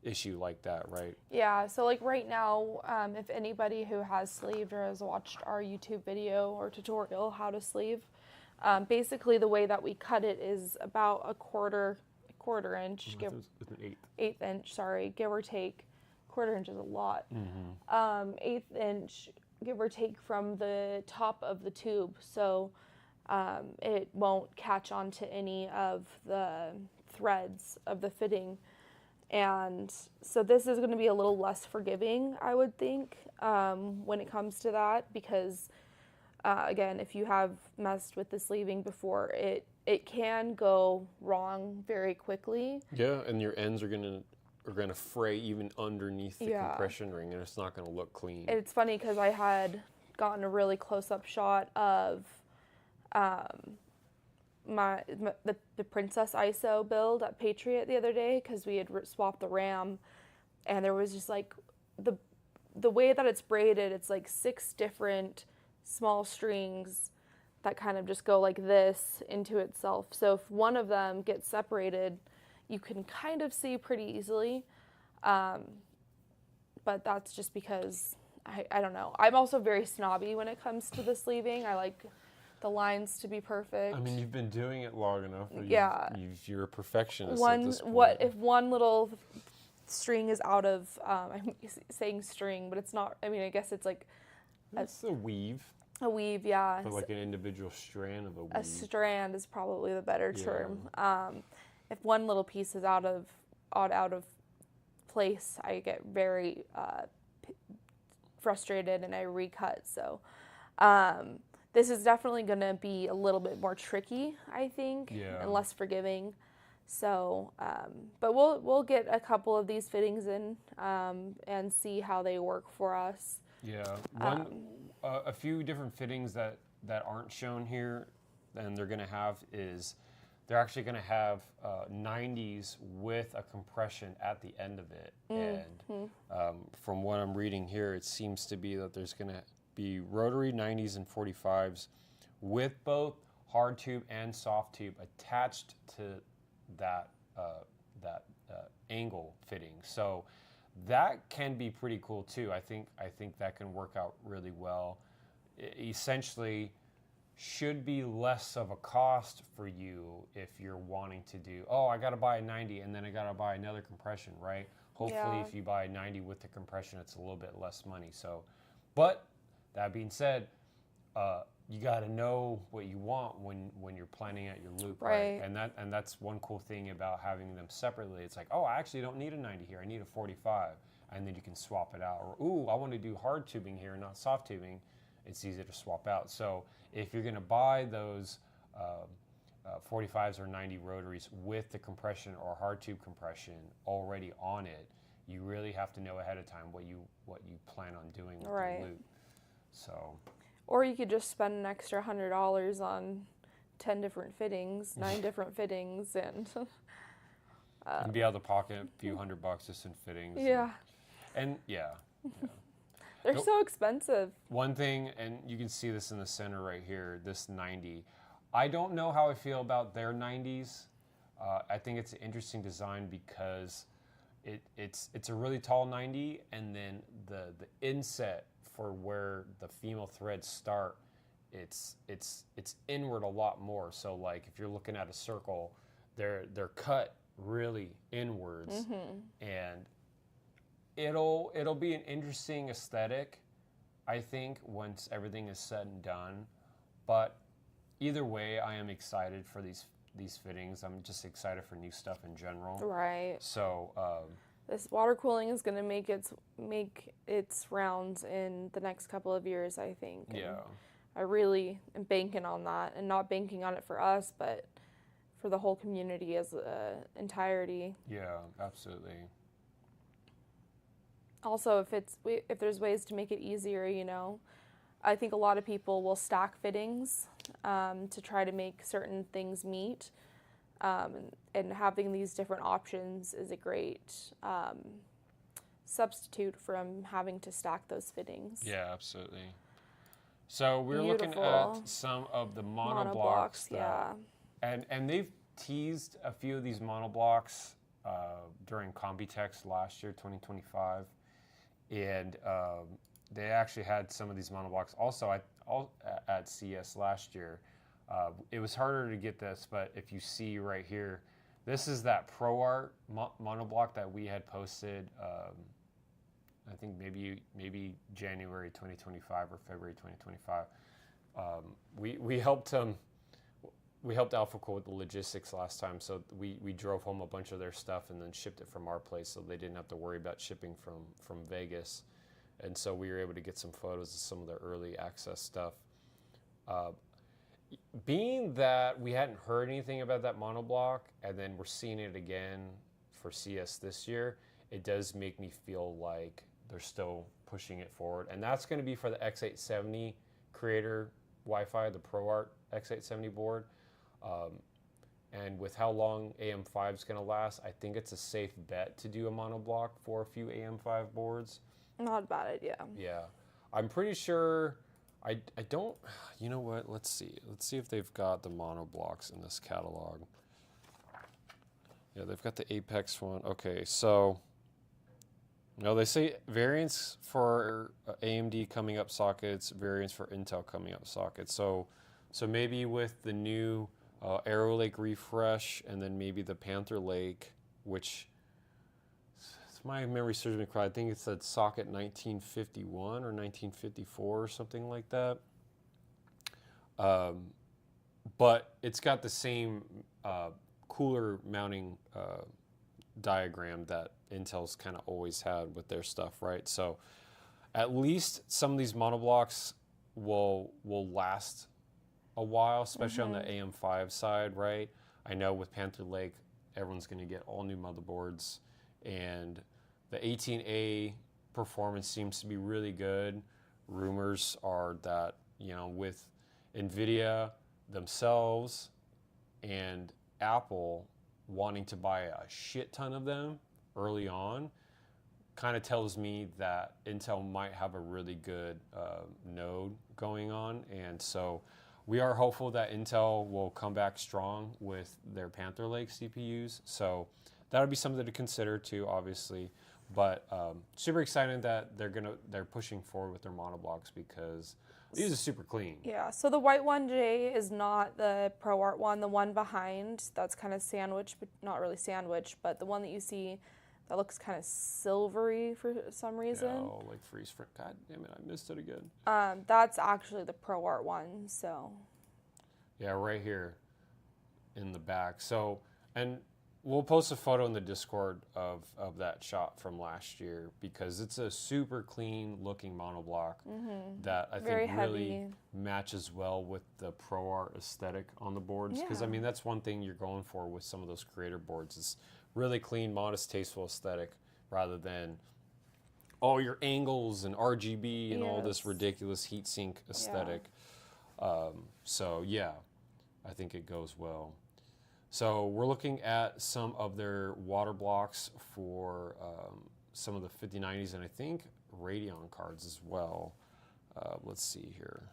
issue like that, right? Yeah, so like right now, if anybody who has sleeved or has watched our YouTube video or tutorial how to sleeve, basically the way that we cut it is about a quarter inch, eighth inch, sorry, give or take. Quarter inch is a lot. Eighth inch, give or take, from the top of the tube, so it won't catch onto any of the threads of the fitting. And so this is going to be a little less forgiving, I would think, when it comes to that, because again, if you have messed with the sleeving before, it can go wrong very quickly. Yeah, and your ends are going to fray even underneath the compression ring, and it's not going to look clean. It's funny because I had gotten a really close-up shot of the Princess ISO build at Patriot the other day, because we had swapped the RAM, and there was just like the way that it's braided, it's like 6 different small strings that kind of just go like this into itself. So if one of them gets separated, you can kind of see pretty easily. But that's just because, I don't know. I'm also very snobby when it comes to the sleeving. I like the lines to be perfect. I mean, you've been doing it long enough. You're a perfectionist at this point. If one little string is out of, I'm saying string, but it's not, I mean, I guess it's like... It's a weave. A weave, yeah. But like an individual strand of a weave. A strand is probably the better Yeah. term. If one little piece is out of place, I get very frustrated and I recut. So this is definitely going to be a little bit more tricky, I think, and less forgiving. So, but we'll get a couple of these fittings in and see how they work for us. Yeah, a few different fittings that aren't shown here, and they're going to have is they're actually going to have 90s with a compression at the end of it. And from what I'm reading here, it seems to be that there's going to be rotary 90s and 45s with both hard tube and soft tube attached to that angle fitting. So that can be pretty cool too. I think that can work out really well. Essentially, should be less of a cost for you if you're wanting to do, oh, I got to buy a 90 and then I got to buy another compression, right? Hopefully, if you buy a 90 with the compression, it's a little bit less money. So, but that being said, you got to know what you want when you're planning out your loop, right? And that's one cool thing about having them separately. It's like, oh, I actually don't need a 90 here. I need a 45, and then you can swap it out. Or, ooh, I want to do hard tubing here, not soft tubing. It's easy to swap out. So if you're going to buy those 45s or 90 rotaries with the compression or hard tube compression already on it, you really have to know ahead of time what you plan on doing with the loop. So. Or you could just spend an extra $100 on 10 different fittings, 9 different fittings, and be out of the pocket a few $100 just in fittings. Yeah. And yeah. They're so expensive. One thing, and you can see this in the center right here, this 90. I don't know how I feel about their 90s. I think it's an interesting design because it's a really tall 90, and then the inset for where the female threads start, it's inward a lot more. So like if you're looking at a circle, they're cut really inwards, and it'll be an interesting aesthetic, I think, once everything is said and done. But either way, I am excited for these fittings. I'm just excited for new stuff in general. Right. So this water cooling is going to make its rounds in the next couple of years, I think. And yeah. I really am banking on that, and not banking on it for us, but for the whole community as an entirety. Yeah, absolutely. Also, if there's ways to make it easier, I think a lot of people will stack fittings to try to make certain things meet. And having these different options is a great substitute from having to stack those fittings. Yeah, absolutely. So we're looking at some of the monoblocks. And they've teased a few of these monoblocks during Computex last year, 2025. And they actually had some of these monoblocks also at CES last year. It was harder to get this, but if you see right here, this is that ProArt monoblock that we had posted, I think maybe January 2025 or February 2025. We helped Alphacool with the logistics last time, so we drove home a bunch of their stuff and then shipped it from our place, so they didn't have to worry about shipping from Vegas. And so we were able to get some photos of some of the early access stuff. Being that we hadn't heard anything about that monoblock, and then we're seeing it again for CS this year, it does make me feel like they're still pushing it forward. And that's going to be for the X870 Creator Wi-Fi, the ProArt X870 board. And with how long AM5 is going to last, I think it's a safe bet to do a monoblock for a few AM5 boards. Not a bad idea. Yeah. I'm pretty sure... I don't, you know what, let's see if they've got the monoblocks in this catalog. Yeah, they've got the Apex one. Okay, so, no, they say variants for AMD coming up sockets, variants for Intel coming up sockets. So maybe with the new Arrow Lake refresh, and then maybe the Panther Lake, which, my memory serves me correct, I think it said socket 1951 or 1954 or something like that. But it's got the same cooler mounting diagram that Intel's kind of always had with their stuff, right? So at least some of these monoblocks will last a while, especially on the AM5 side, right? I know with Panther Lake, everyone's going to get all new motherboards, and the 18A performance seems to be really good. Rumors are that, you know, with NVIDIA themselves and Apple wanting to buy a shit ton of them early on, kind of tells me that Intel might have a really good node going on. And so we are hopeful that Intel will come back strong with their Panther Lake CPUs. So that would be something to consider too, obviously. But super excited that they're pushing forward with their monoblocks because these are super clean. Yeah, so the white 1J is not the ProArt one. The one behind, that's kind of sandwiched, but not really sandwiched, but the one that you see that looks kind of silvery for some reason. Oh, like freeze frame. God damn it, I missed it again. That's actually the ProArt one, so. Yeah, right here in the back. So, and we'll post a photo in the Discord of that shot from last year because it's a super clean looking monoblock that I think really matches well with the ProArt aesthetic on the boards. Because I mean, that's one thing you're going for with some of those creator boards is really clean, modest, tasteful aesthetic rather than all your angles and RGB and all this ridiculous heatsink aesthetic. So yeah, I think it goes well. So we're looking at some of their water blocks for some of the 5090s and I think Radeon cards as well. Let's see here.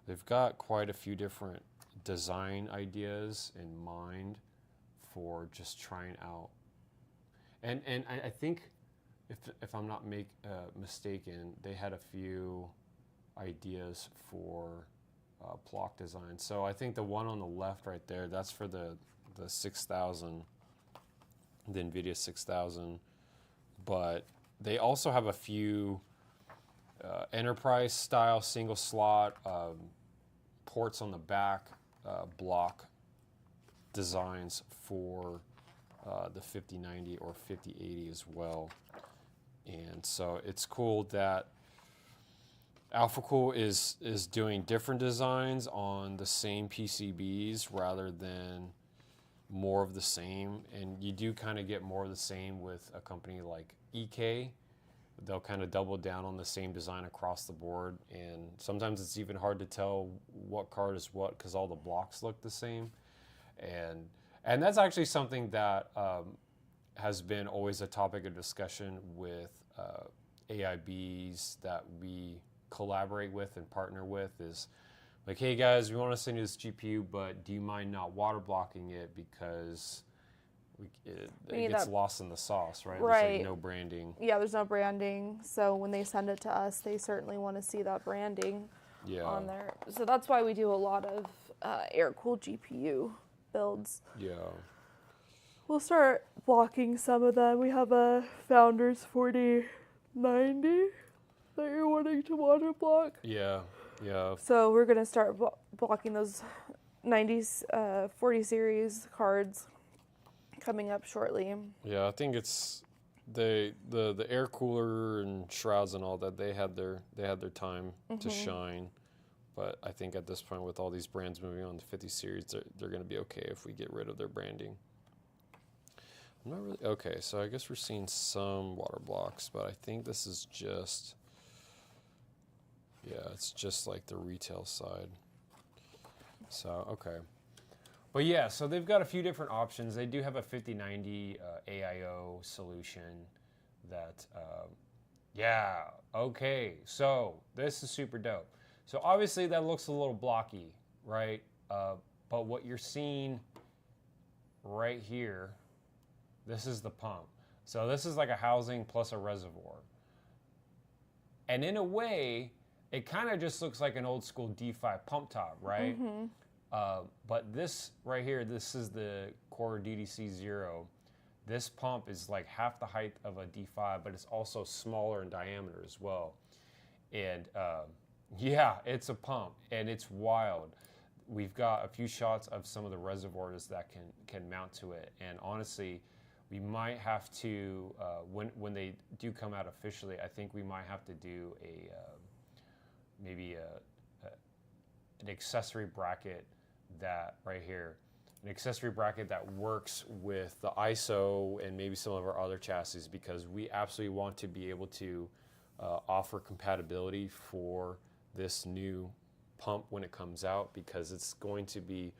They've got quite a few different design ideas in mind for just trying out. And I think, if I'm not mistaken, they had a few ideas for block design. So I think the one on the left right there, that's for the 6000, the NVIDIA 6000. But they also have a few enterprise style single slot ports on the back block designs for the 5090 or 5080 as well. And so it's cool that Alphacool is doing different designs on the same PCBs rather than more of the same. And you do kind of get more of the same with a company like EK. They'll kind of double down on the same design across the board. And sometimes it's even hard to tell what card is what because all the blocks look the same. And that's actually something that has been always a topic of discussion with AIBs that we collaborate with and partner with is like, hey guys, we want to send you this GPU, but do you mind not water blocking it because it gets lost in the sauce, right? There's like no branding. Yeah, there's no branding. So when they send it to us, they certainly want to see that branding on there. So that's why we do a lot of air-cooled GPU builds. Yeah. We'll start blocking some of them. We have a Founders 4090 that you're wanting to water block. Yeah. So we're going to start blocking those 40 series cards coming up shortly. Yeah, I think it's the air cooler and shrouds and all that. They had their time to shine, but I think at this point with all these brands moving on to 50 series, they're going to be okay if we get rid of their branding. I'm not really okay. So I guess we're seeing some water blocks, but I think this is just it's just like the retail side. So okay. But yeah, so they've got a few different options. They do have a 5090 AIO solution that, okay. So this is super dope. So obviously that looks a little blocky, right? But what you're seeing right here, this is the pump. So this is like a housing plus a reservoir. And in a way, it kind of just looks like an old school D5 pump top, right? Mm-hmm. But this right here, this is the Core DDC0 This pump is like half the height of a D5, but it's also smaller in diameter as well. And yeah, it's a pump, and it's wild. We've got a few shots of some of the reservoirs that can mount to it, and honestly, we might have to when they do come out officially. I think we might have to do maybe an accessory bracket that right here, an accessory bracket that works with the ISO and maybe some of our other chassis, because we absolutely want to be able to offer compatibility for this new pump when it comes out, because it's going to be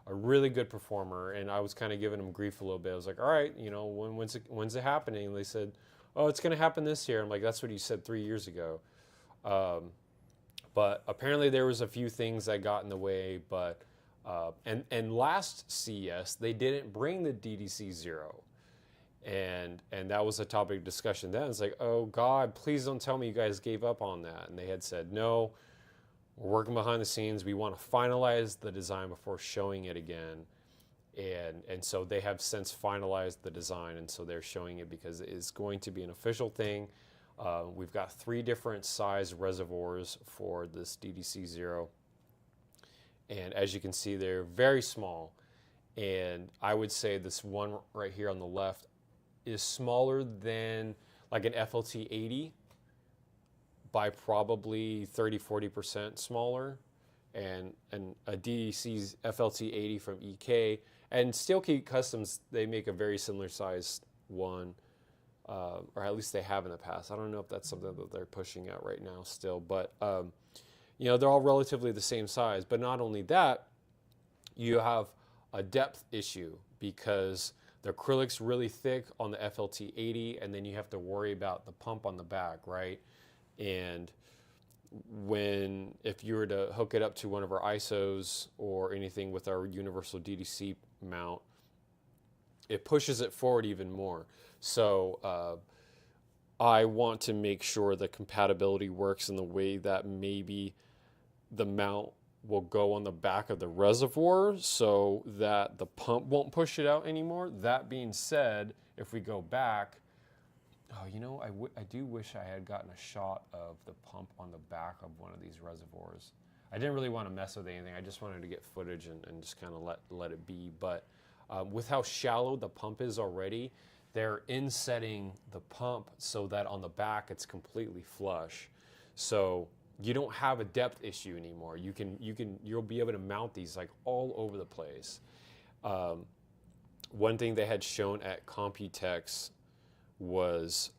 a really good performer. And I was kind of giving them grief a little bit. I was like, all right, you know, when's it happening? And they said, oh, it's going to happen this year. I'm like, that's what you said 3 years ago. But apparently there was a few things that got in the way. But and last CES they didn't bring the DDC 0. And that was a topic of discussion then. It's like, oh God, please don't tell me you guys gave up on that. And they had said, no, we're working behind the scenes. We want to finalize the design before showing it again. And so they have since finalized the design, and so they're showing it because it is going to be an official thing. We've got 3 different size reservoirs for this DDC 0. And as you can see, they're very small. And I would say this one right here on the left is smaller than like an FLT 80 by probably 30-40% smaller, and a DDC's FLT 80 from EK. And Steelkey Customs, they make a very similar sized one, or at least they have in the past. I don't know if that's something that they're pushing out right now still, but you know, they're all relatively the same size. But not only that, you have a depth issue because the acrylic's really thick on the FLT 80, and then you have to worry about the pump on the back, right? And if you were to hook it up to one of our ISOs or anything with our universal DDC mount, it pushes it forward even more. So I want to make sure the compatibility works in the way that maybe the mount will go on the back of the reservoir so that the pump won't push it out anymore. That being said, if we go back, oh, you know, I do wish I had gotten a shot of the pump on the back of one of these reservoirs. I didn't really want to mess with anything. I just wanted to get footage and just kind of let it be. But with how shallow the pump is already, they're insetting the pump so that on the back it's completely flush. So you don't have a depth issue anymore. You'll be able to mount these like all over the place. One thing they had shown at Computex was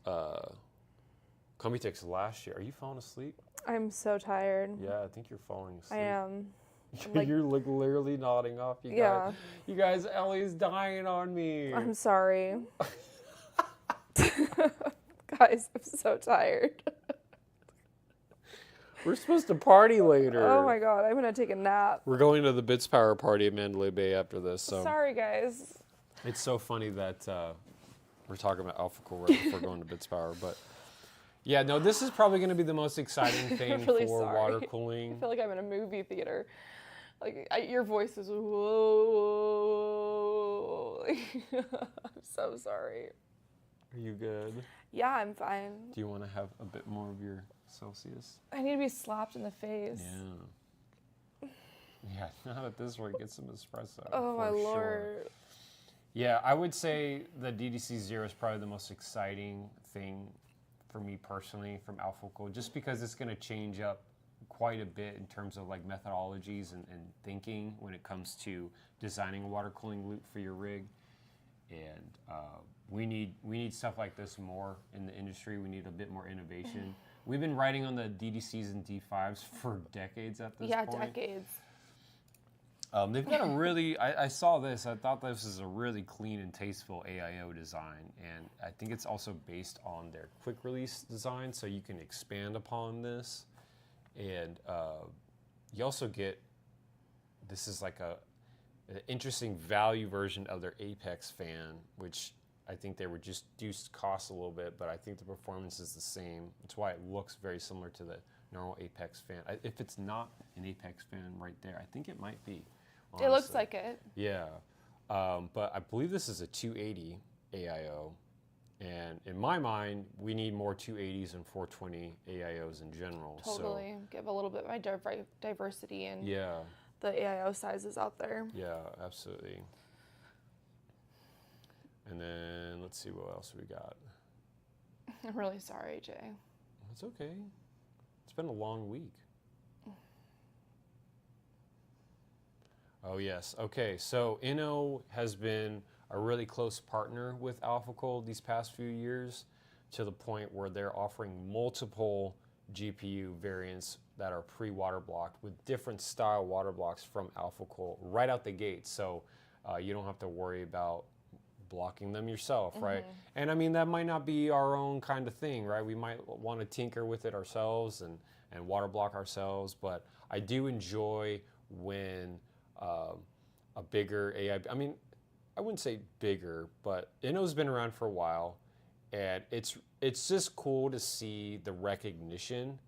Computex last year. Are you falling asleep? I'm so tired. Yeah, I think you're falling asleep. I am. You're like literally nodding off. You guys, Ellie's dying on me. I'm sorry. Guys, I'm so tired. We're supposed to party later. Oh my God, I'm gonna take a nap. We're going to the Bitspower party at Mandalay Bay after this. So sorry, guys. It's so funny that we're talking about Alphacool right before going to Bitspower, but yeah, no, this is probably going to be the most exciting thing really for sorry. water cooling. I feel like I'm in a movie theater. Like your voice is whoa. I'm so sorry. Are you good? Yeah, I'm fine. Do you want to have a bit more of your Celsius? I need to be slapped in the face. Yeah. Yeah, now that this one gets some espresso. Oh my Lord. Sure. Yeah, I would say the DDC 0 is probably the most exciting thing for me personally from Alphacool, just because it's going to change up quite a bit in terms of like methodologies and thinking when it comes to designing a water cooling loop for your rig. And we need stuff like this more in the industry. We need a bit more innovation. We've been writing on the DDCs and D5s for decades at this point. Yeah, decades. They've got a really, I saw this, I thought this is a really clean and tasteful AIO design, and I think it's also based on their quick release design, so you can expand upon this. And you also get, this is like an interesting value version of their Apex fan, which I think they reduced costs a little bit, but I think the performance is the same. That's why it looks very similar to the normal Apex fan. If it's not an Apex fan right there, I think it might be. Honestly. It looks like it. Yeah, but I believe this is a 280, AIO. And in my mind, we need more 280s and 420 AIOs in general. Totally. So, give a little bit more diversity in yeah, the AIO sizes out there. yeah, absolutely. And then let's see what else we got. I'm really sorry, Jay. It's okay. It's been a long week. Oh, yes. Okay, so Inno has been a really close partner with Alphacool these past few years, to the point where they're offering multiple GPU variants that are pre-water blocked with different style water blocks from Alphacool right out the gate. So you don't have to worry about blocking them yourself, right? And I mean, that might not be our own kind of thing, right? We might want to tinker with it ourselves and water block ourselves, but I do enjoy when a bigger AI, I mean, I wouldn't say bigger, but Inno's been around for a while, and it's just cool to see the recognition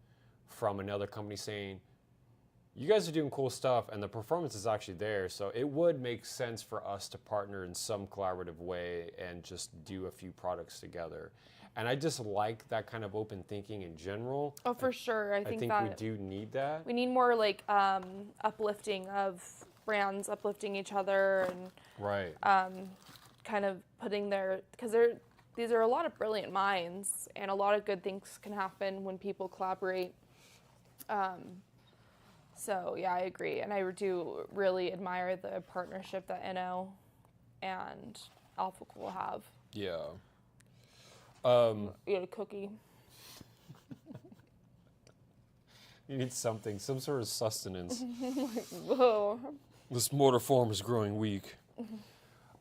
from another company saying, you guys are doing cool stuff, and the performance is actually there, so it would make sense for us to partner in some collaborative way and just do a few products together. And I just like that kind of open thinking in general. Oh, for sure. I think that we do need that. We need more like uplifting of brands, uplifting each other, and right. Kind of putting because these are a lot of brilliant minds, and a lot of good things can happen when people collaborate. So yeah, I agree, and I do really admire the partnership that Inno and Alphacool have. Yeah. You had a cookie. You need something, some sort of sustenance. Whoa. This mortar form is growing weak.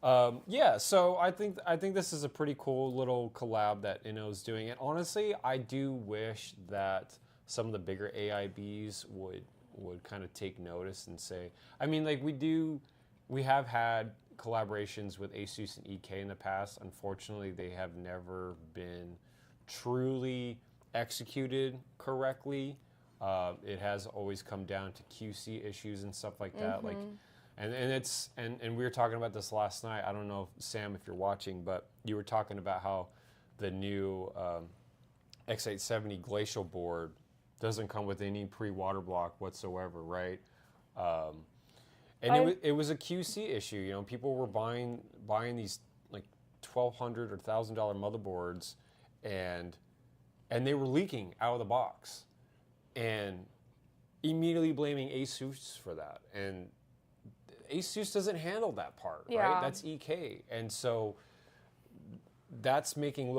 Yeah, so I think this is a pretty cool little collab that Inno's doing, and honestly, I do wish that some of the bigger AIBs would kind of take notice and say, I mean, like we have had collaborations with ASUS and EK in the past. Unfortunately, they have never been truly executed correctly. It has always come down to QC issues and stuff like that. Like, and we were talking about this last night. I don't know, Sam, if you're watching, but you were talking about how the new X870 Glacial board doesn't come with any pre-water block whatsoever, right? And it was a QC issue. You know, people were buying these like $1,200 or $1,000 motherboards, and they were leaking out of the box, and immediately blaming ASUS for that. And ASUS doesn't handle that part, right? That's EK, and so that's making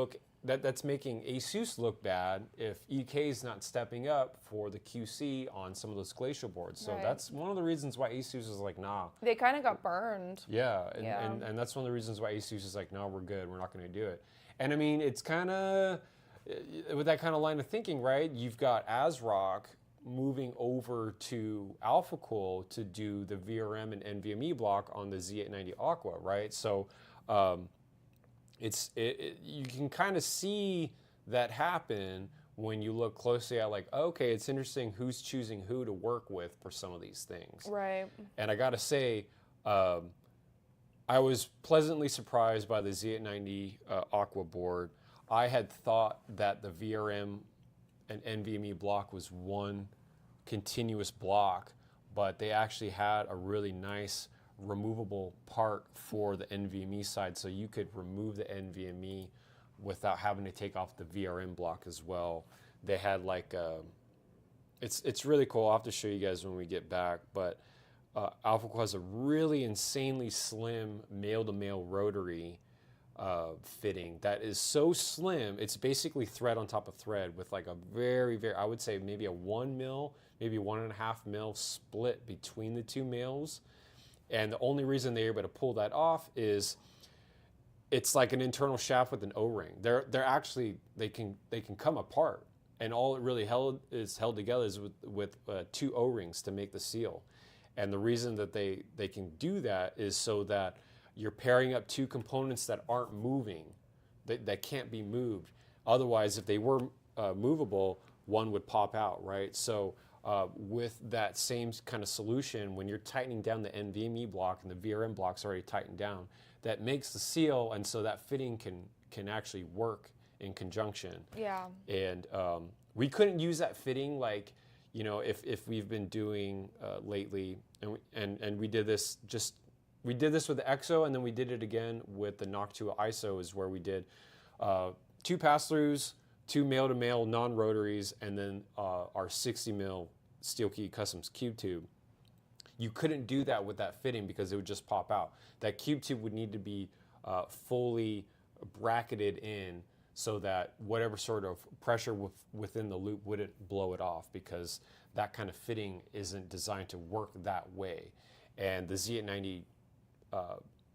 ASUS look bad if EK is not stepping up for the QC on some of those Glacial boards. So that's one of the reasons why ASUS is like, nah. They kind of got burned. Yeah, and that's one of the reasons why ASUS is like, no, we're good. We're not going to do it. And I mean, it's kind of, with that kind of line of thinking, right? You've got ASRock moving over to Alphacool to do the VRM and NVMe block on the Z890 Aqua, right? So, you can kind of see that happen when you look closely at, like, okay, it's interesting who's choosing who to work with for some of these things. Right. And I got to say, I was pleasantly surprised by the Z890 Aqua board. I had thought that the VRM and NVMe block was one continuous block, but they actually had a really nice removable part for the NVMe side, so you could remove the NVMe without having to take off the VRM block as well. They had like it's really cool. I'll have to show you guys when we get back, but Alphacool has a really insanely slim male-to-male rotary fitting that is so slim, it's basically thread on top of thread with like a very, very, I would say maybe a 1 mil, maybe 1.5 mil split between the two males. And the only reason they're able to pull that off is it's like an internal shaft with an O-ring. They're actually, they can come apart, and all it really held together is with 2 O-rings to make the seal. And the reason that they can do that is so that you're pairing up 2 components that aren't moving, that can't be moved. Otherwise, if they were movable, one would pop out, right? So with that same kind of solution, when you're tightening down the NVMe block and the VRM block's already tightened down, that makes the seal, and so that fitting can actually work in conjunction. Yeah. And we couldn't use that fitting like, you know, if we've been doing lately, and we did this with the EXO, and then we did it again with the Noctua ISO, is where we did 2 pass-throughs, 2 male-to-male non-rotaries, and then our 60 mil Steelkey Customs cube tube. You couldn't do that with that fitting because it would just pop out. That cube tube would need to be fully bracketed in so that whatever sort of pressure within the loop wouldn't blow it off, because that kind of fitting isn't designed to work that way. And the Z890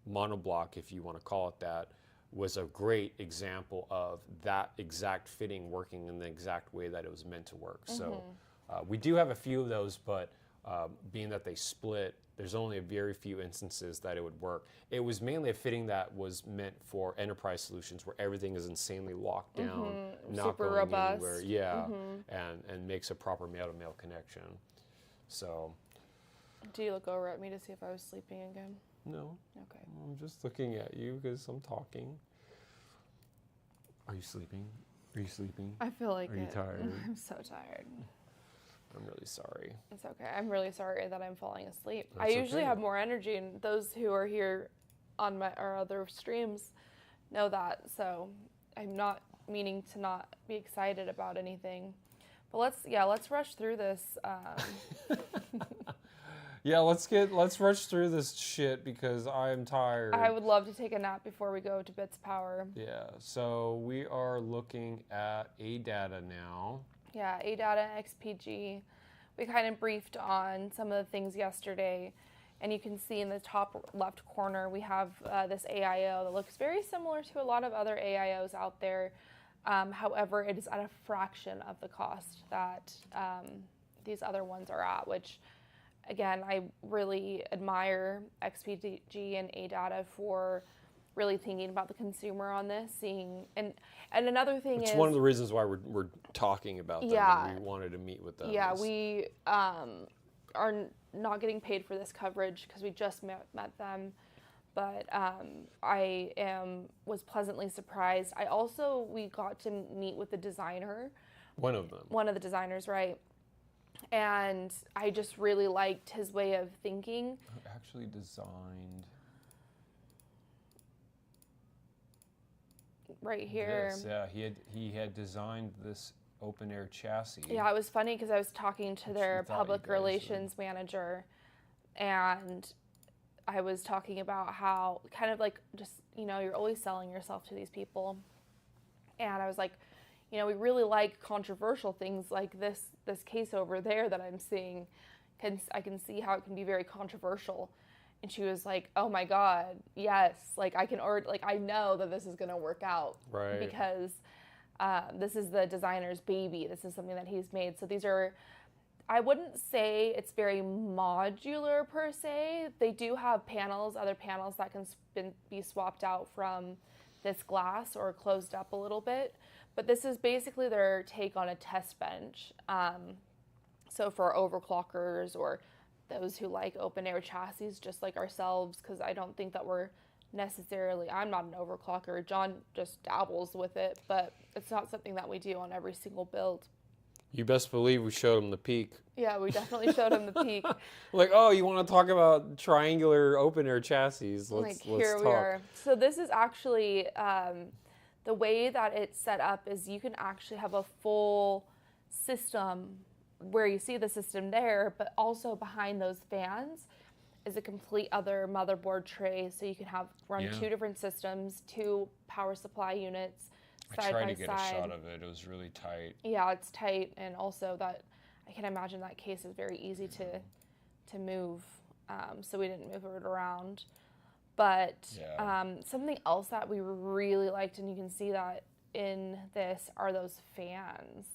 monoblock, if you want to call it that, was a great example of that exact fitting working in the exact way that it was meant to work. So we do have a few of those, but being that they split, there's only a very few instances that it would work. It was mainly a fitting that was meant for enterprise solutions where everything is insanely locked down, not super going robust. anywhere. Yeah, and makes a proper male-to-male connection. So. Do you look over at me to see if I was sleeping again? No. Okay. I'm just looking at you because I'm talking. Are you sleeping? Are you sleeping? I feel like Are you tired? I'm so tired. I'm really sorry. It's okay. I'm really sorry that I'm falling asleep. That's I usually okay. have more energy, and those who are here on our other streams know that. So I'm not meaning to not be excited about anything. But let's rush through this. Yeah, let's rush through this shit because I'm tired. I would love to take a nap before we go to Bitspower. Yeah, so we are looking at ADATA now. Yeah, ADATA, XPG. We kind of briefed on some of the things yesterday, and you can see in the top left corner we have this AIO that looks very similar to a lot of other AIOs out there. However, it is at a fraction of the cost that these other ones are at, which, again, I really admire XPG and ADATA for really thinking about the consumer on this, and another thing It's is one of the reasons why we're talking about them. Yeah. And we wanted to meet with them. Yeah, we are not getting paid for this coverage because we just met them, but was pleasantly surprised. We got to meet with the designer. One of them. One of the designers, right? And I just really liked his way of thinking. Who actually designed right here. this? Yeah, he had designed this open air chassis. Yeah, it was funny because I was talking to their thought public you guys relations manager, and I was talking about how kind of like just, you're always selling yourself to these people. And I was like, we really like controversial things like this case over there that I'm seeing. I can see how it can be very controversial. And she was like, oh my God, yes. Like I know that this is going to work out. Right. Because this is the designer's baby. This is something that he's made. So these are, I wouldn't say it's very modular per se. They do have other panels that can be swapped out from this glass or closed up a little bit. But this is basically their take on a test bench. So for overclockers or those who like open air chassis just like ourselves, because I don't think that I'm not an overclocker. John just dabbles with it, but it's not something that we do on every single build. You best believe we showed him the peak. Yeah, we definitely showed him the peak. Like, oh, you want to talk about triangular open air chassis? Let's here talk. We are. So this is actually the way that it's set up is you can actually have a full system where you see the system there, but also behind those fans is a complete other motherboard tray. So you can run two different systems, 2 power supply units side by side. I tried to get a shot of it. It was really tight. Yeah, it's tight, and also that I can imagine that case is very easy to move. So we didn't move it around. But something else that we really liked, and you can see that in this, are those fans.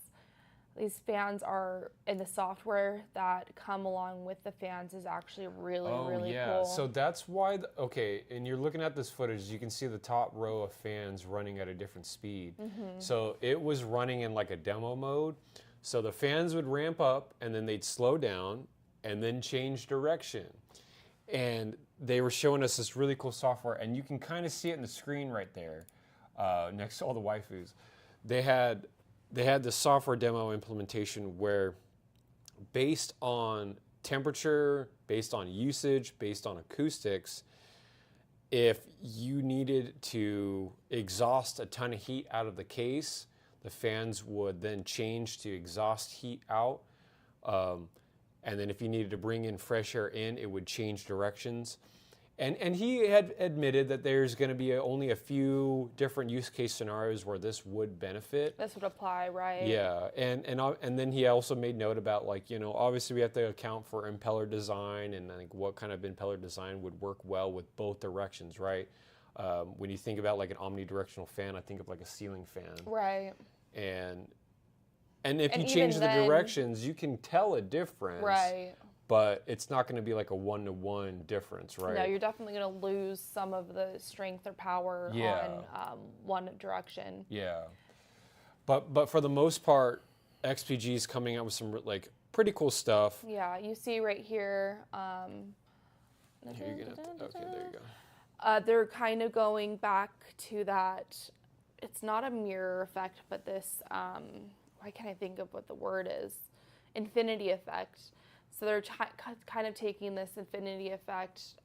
These fans are in the software that come along with the fans is actually really cool. So that's why, and you're looking at this footage, you can see the top row of fans running at a different speed. So it was running in like a demo mode. So the fans would ramp up and then they'd slow down and then change direction. And they were showing us this really cool software, and you can kind of see it in the screen right there, next to all the waifus. They had this software demo implementation where, based on temperature, based on usage, based on acoustics, if you needed to exhaust a ton of heat out of the case, the fans would then change to exhaust heat out. And then if you needed to bring in fresh air in, it would change directions. And he had admitted that there's going to be only a few different use case scenarios where this would benefit. This would apply, right? Yeah, and then he also made note about, like, you know, obviously we have to account for impeller design and like what kind of impeller design would work well with both directions, right? When you think about like an omnidirectional fan, I think of like a ceiling fan. Right. And if you change the directions, you can tell a difference. Right. But it's not going to be like a one-to-one difference, right? No, you're definitely going to lose some of the strength or power on one direction. Yeah. But for the most part, XPG's coming out with some like pretty cool stuff. Yeah, you see right here. Okay, there you go. They're kind of going back to that. It's not a mirror effect, but this. Why can't I think of what the word is? Infinity effect. So they're kind of taking this infinity effect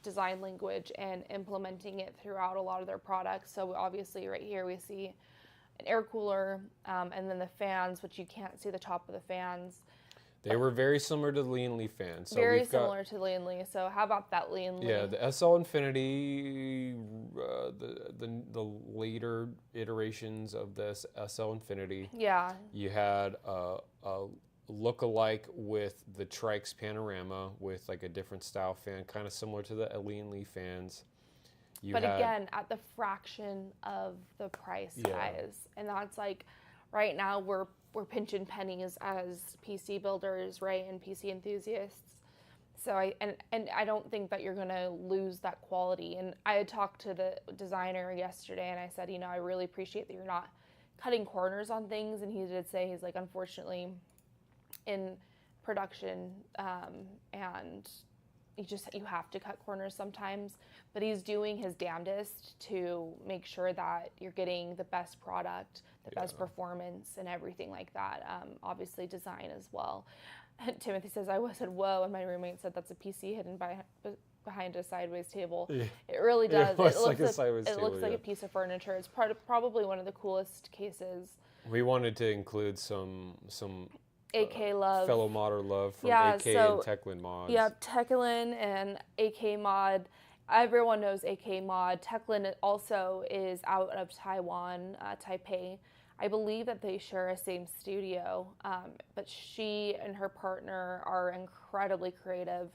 design language and implementing it throughout a lot of their products. So obviously right here we see an air cooler and then the fans, which you can't see the top of the fans. They were very similar to the Lean Lee fans. So very similar to Lean Lee. So how about that Lean Lee? Yeah, the SL Infinity, the later iterations of this SL Infinity. Yeah. You had a look-alike with the Trikes Panorama with like a different style fan, kind of similar to the Lean Lee fans. But again, at the fraction of the price, guys. And that's like, right now we're pinching pennies as PC builders, right, and PC enthusiasts. So I don't think that you're going to lose that quality. And I had talked to the designer yesterday, and I said, you know, I really appreciate that you're not cutting corners on things. And he did say, he's like, unfortunately, in production, and you have to cut corners sometimes, but he's doing his damnedest to make sure that you're getting the best product, the best performance, and everything like that. Obviously design as well. And Timothy says, I said, whoa, and my roommate said that's a PC hidden behind a sideways table. Yeah. It really does. It looks like a piece of furniture. It's probably one of the coolest cases. We wanted to include some AK love. Fellow modder love from AK and Techlin mods. Yeah, Techlin and AK mod. Everyone knows AK mod. Techlin also is out of Taiwan, Taipei. I believe that they share a same studio, but she and her partner are incredibly creative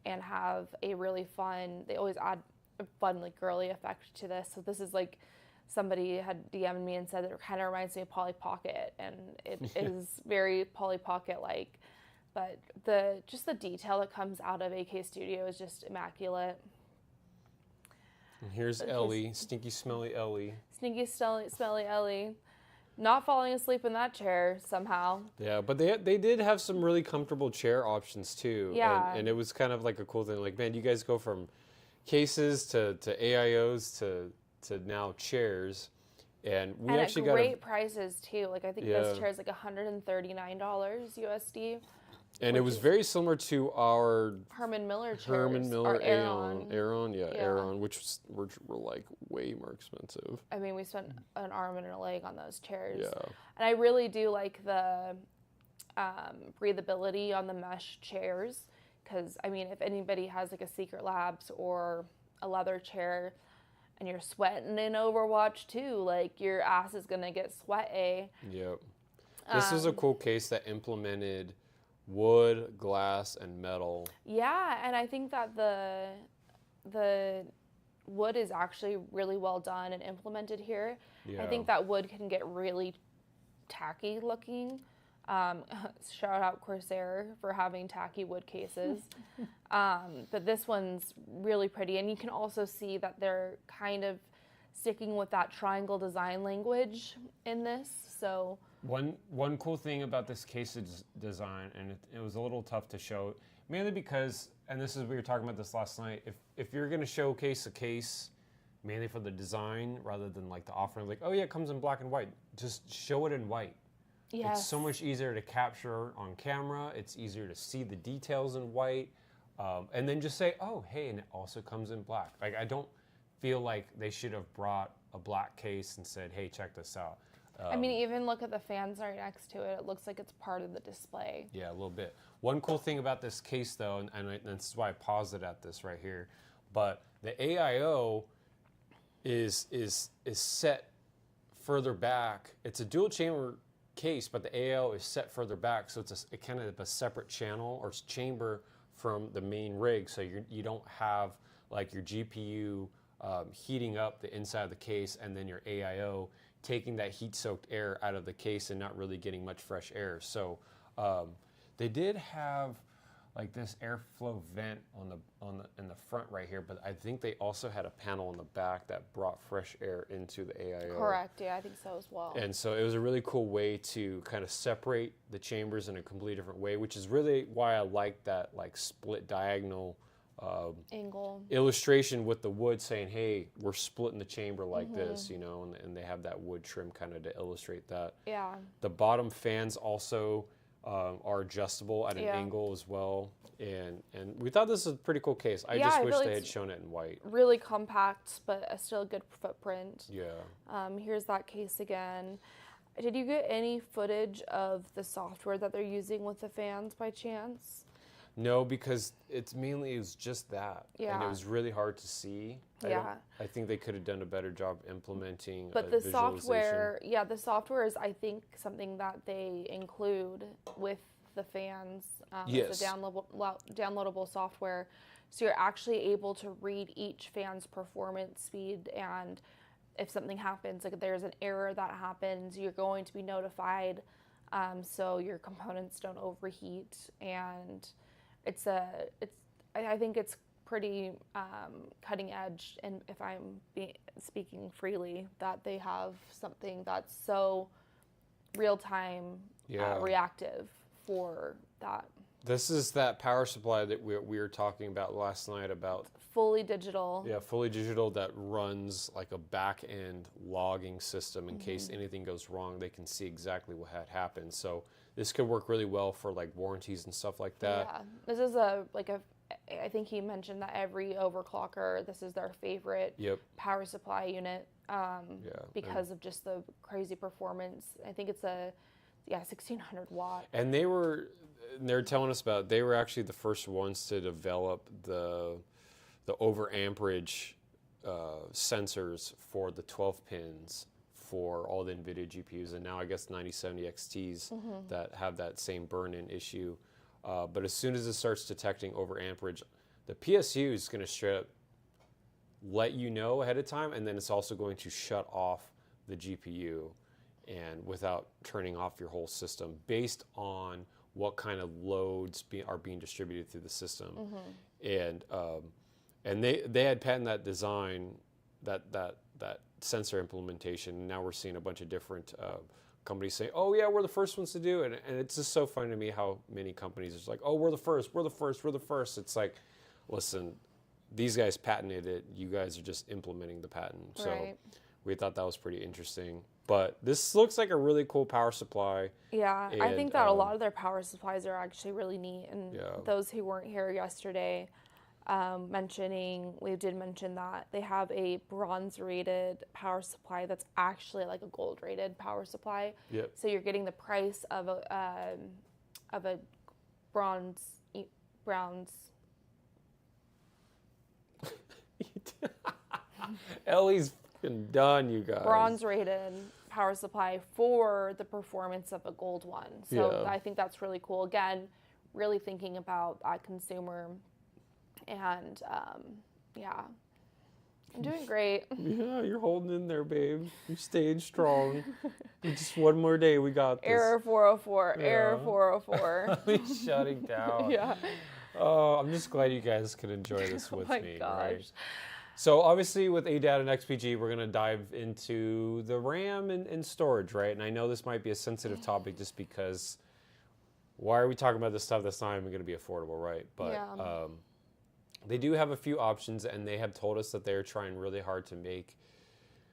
and have a really fun, they always add a fun, like, girly effect to this. So this is like, somebody had DM'd me and said that it kind of reminds me of Polly Pocket, and it is very Polly Pocket-like. But the detail that comes out of AK Studio is just immaculate. And here's Ellie, stinky, smelly Ellie. Stinky, smelly Ellie. Not falling asleep in that chair somehow. Yeah, but they did have some really comfortable chair options too. Yeah. And it was kind of like a cool thing. Like, man, you guys go from cases to AIOs to now chairs, and we actually got great prices too. Like, I think this chair is like $139 USD. And it was very similar to our Herman Miller chairs. Herman Miller Aeron, Aeron, which were like way more expensive. I mean, we spent an arm and a leg on those chairs. Yeah. And I really do like the breathability on the mesh chairs, because, I mean, if anybody has like a Secret Labs or a leather chair, and you're sweating in Overwatch too, like, your ass is gonna get sweaty. Yep. This is a cool case that implemented wood, glass, and metal. Yeah, and I think that the wood is actually really well done and implemented here. Yeah. I think that wood can get really tacky looking. Shout out Corsair for having tacky wood cases. But this one's really pretty. And you can also see that they're kind of sticking with that triangle design language in this. So one cool thing about this case design, and it was a little tough to show, Mainly because, and this is, we were talking about this last night, if you're going to showcase a case mainly for the design rather than like the offering, like, oh yeah, it comes in black and white, just show it in white. Yes. It's so much easier to capture on camera. It's easier to see the details in white. And then just say, oh, hey, and it also comes in black. Like, I don't feel like they should have brought a black case and said, hey, check this out. I mean, even look at the fans right next to it. It looks like it's part of the display. Yeah, a little bit. One cool thing about this case, though, and this is why I paused it at this right here, but the AIO is set further back. It's a dual chamber case, but the AIO is set further back, so it's a kind of a separate channel or chamber from the main rig, so you don't have like your GPU heating up the inside of the case and then your AIO taking that heat-soaked air out of the case and not really getting much fresh air. So they did have like this airflow vent in the front right here, but I think they also had a panel in the back that brought fresh air into the AIO. Correct, yeah, I think so as well. And so it was a really cool way to kind of separate the chambers in a completely different way, which is really why I like that like split diagonal angle illustration with the wood saying, hey, we're splitting the chamber like this, you know, and they have that wood trim kind of to illustrate that. Yeah. The bottom fans also are adjustable at an angle as well, and we thought this was a pretty cool case. I just wish they had shown it in white. Really compact, but still a good footprint. Yeah. Here's that case again. Did you get any footage of the software that they're using with the fans by chance? No, because it was just that, and it was really hard to see. I think they could have done a better job implementing. But the software, the software is, I think, something that they include with the fans. It's a downloadable software, so you're actually able to read each fan's performance speed, and if something happens, like if there's an error that happens, you're going to be notified, so your components don't overheat. And I think it's pretty cutting edge, and if I'm speaking freely, that they have something that's so real-time reactive for that. This is that power supply that we were talking about last night about. Fully digital. Yeah, fully digital that runs like a back-end logging system in case anything goes wrong. They can see exactly what had happened. So this could work really well for like warranties and stuff like that. Yeah, this is I think he mentioned that every overclocker, this is their favorite power supply unit because of just the crazy performance. I think it's a 1600 watt. And they're telling us about, they were actually the first ones to develop the over amperage sensors for the 12 pins for all the NVIDIA GPUs, and now I guess 9070 XTs that have that same burn-in issue. But as soon as it starts detecting over amperage, the PSU is going to straight up let you know ahead of time, and then it's also going to shut off the GPU and without turning off your whole system based on what kind of loads are being distributed through the system. And they had patented that design, that sensor implementation, and now we're seeing a bunch of different companies say, oh yeah, we're the first ones to do it. And it's just so funny to me how many companies are like, oh, we're the first. It's like, listen, these guys patented it, you guys are just implementing the patent. So we thought that was pretty interesting. But this looks like a really cool power supply. Yeah, and I think that a lot of their power supplies are actually really neat. And those who weren't here yesterday, we did mention that they have a bronze-rated power supply that's actually like a gold-rated power supply. Yep. So you're getting the price of a bronze. Ellie's done, you guys. Bronze-rated power supply for the performance of a gold one. So I think that's really cool. Again, really thinking about that consumer. And I'm doing great. Yeah, you're holding in there, babe. You're staying strong. Just one more day, we got this. Error 404. Yeah. Error 404. He's shutting down. Yeah. Oh, I'm just glad you guys can enjoy this with me. Oh my gosh. Right? So obviously with ADATA and XPG, we're going to dive into the RAM and storage, right? And I know this might be a sensitive topic just because why are we talking about this stuff that's not even going to be affordable, right? But Yeah. they do have a few options, and they have told us that they're trying really hard to make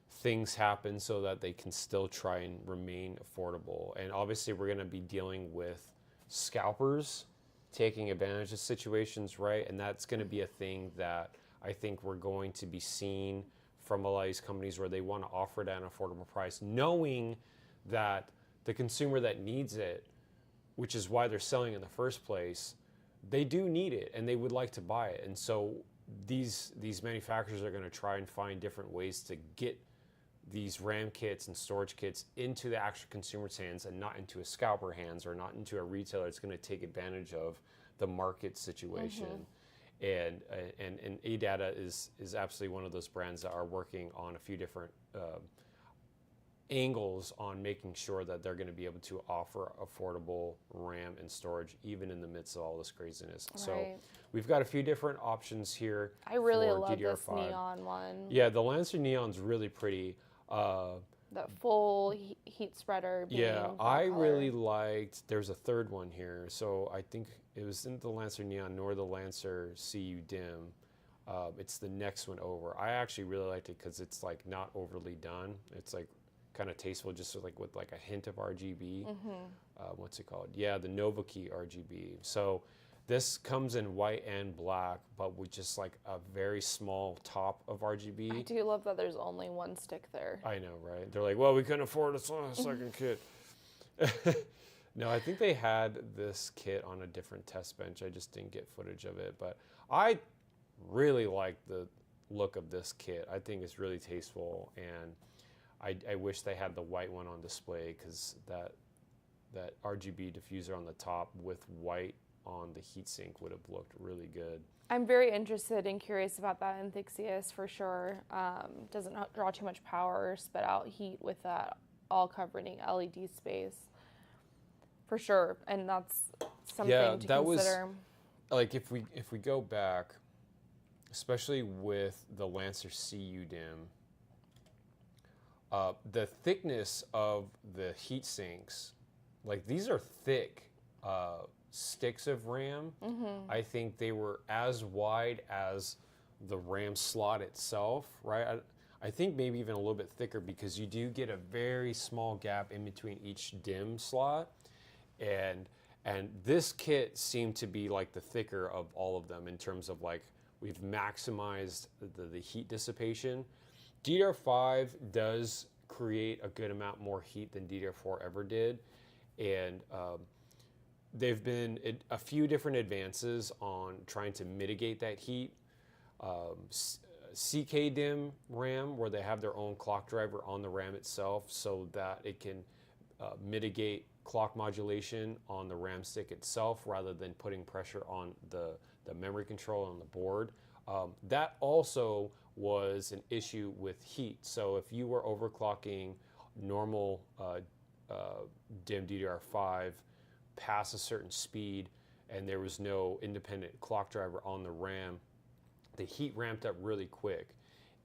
things happen so that they can still try and remain affordable. And obviously, we're going to be dealing with scalpers taking advantage of situations, right? And that's going to be a thing that I think we're going to be seeing from a lot of these companies where they want to offer it at an affordable price, knowing that the consumer that needs it, which is why they're selling in the first place, they do need it and they would like to buy it. And so these manufacturers are going to try and find different ways to get these RAM kits and storage kits into the actual consumer's hands and not into a scalper hands or not into a retailer that's going to take advantage of the market situation. And ADATA is absolutely one of those brands that are working on a few different angles on making sure that they're going to be able to offer affordable RAM and storage even in the midst of all this craziness. Right. So we've got a few different options here. I really for love this DDR5. neon one. Yeah, the Lancer Neon's really pretty. That full heat spreader. Being Yeah, that I color. really liked, there's a third one here. So I think it was in the Lancer Neon nor the Lancer CU Dim. It's the next one over. I actually really liked it because it's like not overly done. It's like kind of tasteful, just with like a hint of RGB. What's it called? Yeah, the Nova Key RGB. So this comes in white and black, but with just like a very small top of RGB. I do love that there's only one stick there. I know, right? They're like, well, we couldn't afford a second kit. No, I think they had this kit on a different test bench. I just didn't get footage of it. But I really like the look of this kit. I think it's really tasteful. And I wish they had the white one on display because that RGB diffuser on the top with white on the heatsink would have looked really good. I'm very interested and curious about that enthusiast for sure. Doesn't draw too much power or spit out heat with that all covering LED space. For sure, and that's something to that consider. Like if we go back, especially with the Lancer CU Dim, the thickness of the heat sinks, like these are thick sticks of RAM. I think they were as wide as the RAM slot itself, right? I think maybe even a little bit thicker because you do get a very small gap in between each DIMM slot. And this kit seemed to be like the thicker of all of them in terms of like we've maximized the heat dissipation. DDR5 does create a good amount more heat than DDR4 ever did. And they've been a few different advances on trying to mitigate that heat. CKDIMM RAM, where they have their own clock driver on the RAM itself so that it can mitigate clock modulation on the RAM stick itself rather than putting pressure on the memory control on the board. That also was an issue with heat. So if you were overclocking normal DIMM DDR5 past a certain speed and there was no independent clock driver on the RAM, the heat ramped up really quick.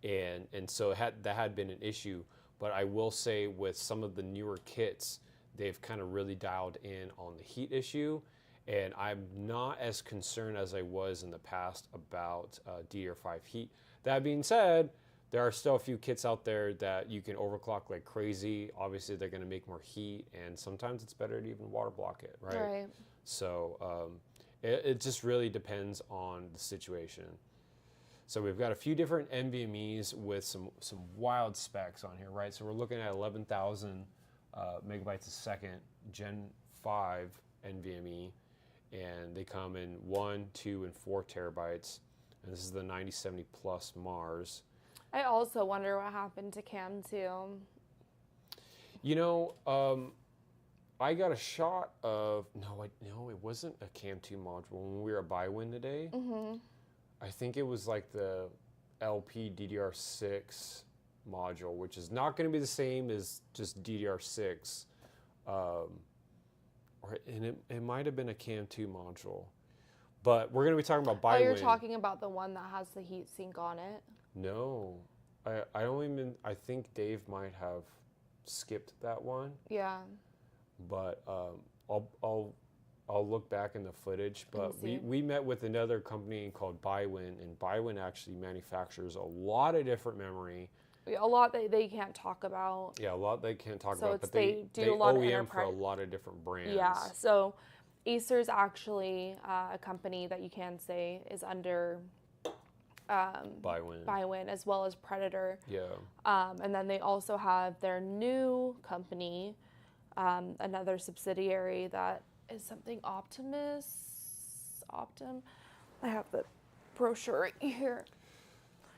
And so that had been an issue. But I will say with some of the newer kits, they've kind of really dialed in on the heat issue. And I'm not as concerned as I was in the past about DDR5 heat. That being said, there are still a few kits out there that you can overclock like crazy. Obviously, they're going to make more heat, and sometimes it's better to even water block it, right? Right. So it just really depends on the situation. So we've got a few different NVMEs with some wild specs on here, right? So we're looking at 11,000 megabytes a second Gen 5 NVMe, and they come in 1, 2, and 4 terabytes. And this is the 9070 Plus Mars. I also wonder what happened to Cam 2. You know, I got a shot of no, it wasn't a Cam 2 module when we were at BuyWin today. I think it was like the LP DDR6 module, which is not going to be the same as just DDR6. And it might have been a Cam 2 module. But we're going to be talking about BuyWin. Oh, you're talking about the one that has the heat sink on it? No. I think Dave might have skipped that one. Yeah. But I'll I'll look back in the footage, but we met with another company called Bywin, and Bywin actually manufactures a lot of different memory. A lot that they can't talk about. Yeah, a lot they can't talk So about, but they do a lot of OEM for a lot of different brands. Yeah, so Acer's actually a company that you can say is under Bywin as well as Predator. Yeah. And then they also have their new company, another subsidiary that is something Optum. I have the brochure right here.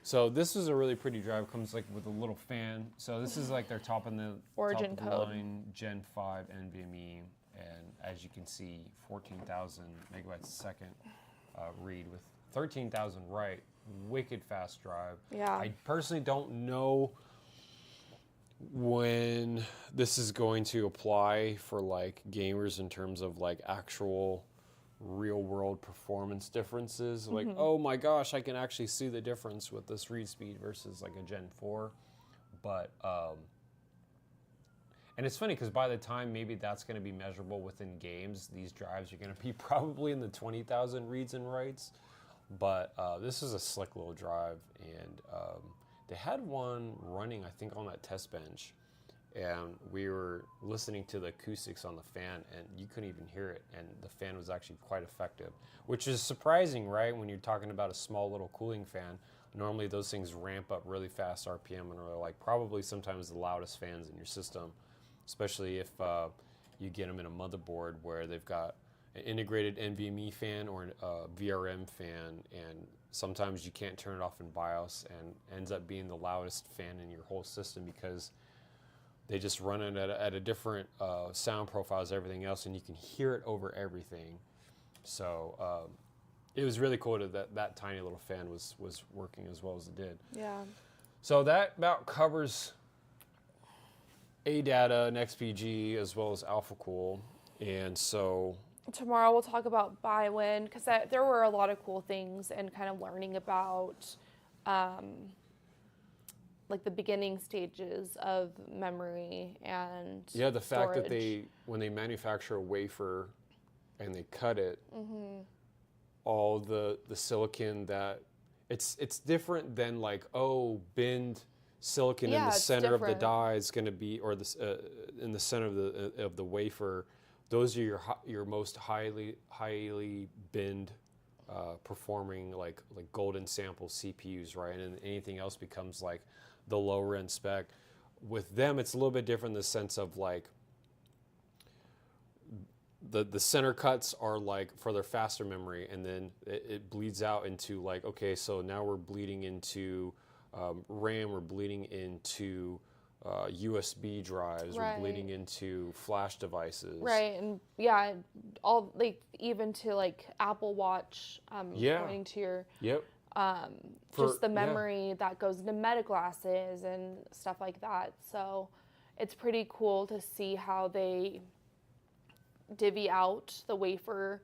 So this is a really pretty drive. Comes like with a little fan. So this is like their top of the Origin top of code. The line Gen 5 NVMe, and as you can see, 14,000 megabytes a second read with 13,000 write. Wicked fast drive. Yeah. I personally don't know when this is going to apply for like gamers in terms of like actual real world performance differences. Like, oh my gosh, I can actually see the difference with this read speed versus like a Gen 4. But and it's funny because by the time maybe that's going to be measurable within games, these drives are going to be probably in the 20,000 reads and writes. But this is a slick little drive, and they had one running, I think, on that test bench, and we were listening to the acoustics on the fan, and you couldn't even hear it, and the fan was actually quite effective, which is surprising, right, when you're talking about a small little cooling fan. Normally those things ramp up really fast RPM and are like probably sometimes the loudest fans in your system, especially if you get them in a motherboard where they've got an integrated NVMe fan or a VRM fan, and sometimes you can't turn it off in BIOS, and ends up being the loudest fan in your whole system because they just run it at a different sound profile as everything else, and you can hear it over everything. So it was really cool that tiny little fan was working as well as it did. Yeah. So that about covers ADATA and XPG as well as Alphacool, and so tomorrow we'll talk about Bywin because there were a lot of cool things and kind of learning about like the beginning stages of memory and the fact storage. that when they manufacture a wafer and they cut it, all the silicon that it's different than like bend silicon in the center of the die is going to be, or this in the center of the wafer. Those are your most highly bend performing like golden sample CPUs, right? And anything else becomes like the lower end spec. With them, it's a little bit different in the sense of like the center cuts are like for their faster memory, and then it bleeds out into like, okay, so now we're bleeding into RAM, we're bleeding into USB drives, right. We're bleeding into flash devices. Right, and yeah, all like even to like Apple Watch, pointing to your just the memory that goes into Meta glasses and stuff like that. So it's pretty cool to see how they divvy out the wafer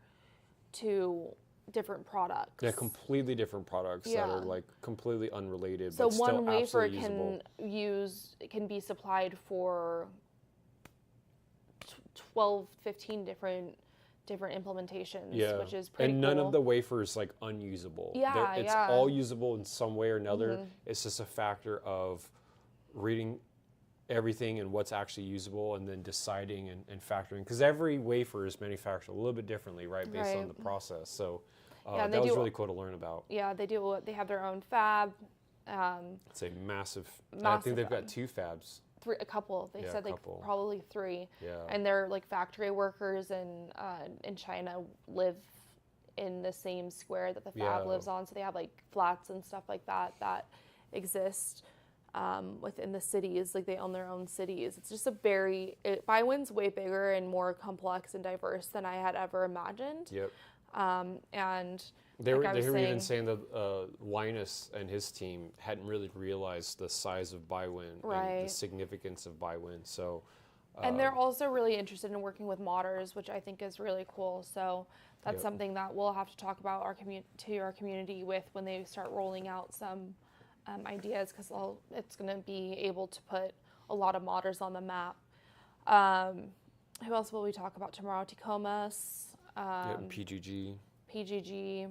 to different products. Yeah, completely different products that are like completely unrelated. So but one still wafer can be supplied for 12, 15 different implementations, which is pretty cool. And none of the wafers like unusable. It's all usable in some way or another. It's just a factor of reading everything and what's actually usable, and then deciding and factoring, because every wafer is manufactured a little bit differently, right, based on the process. So that was really cool to learn about. Yeah, they have their own fab. It's a massive I think they've got 2 fabs. A couple. They said probably 3. Yeah. And their like factory workers in China live in the same square that the fab lives on, so they have like flats and stuff like that exist within the cities. Like they own their own cities. It's just Bywin's way bigger and more complex and diverse than I had ever imagined. Yep. And they were even saying that Linus and his team hadn't really realized the size of Bywin and the significance of Bywin. So, and they're also really interested in working with modders, which I think is really cool. So that's something that we'll have to talk about to our community with when they start rolling out some ideas, because it's going to be able to put a lot of modders on the map. Who else will we talk about tomorrow? Tacomas. PGG. PGG.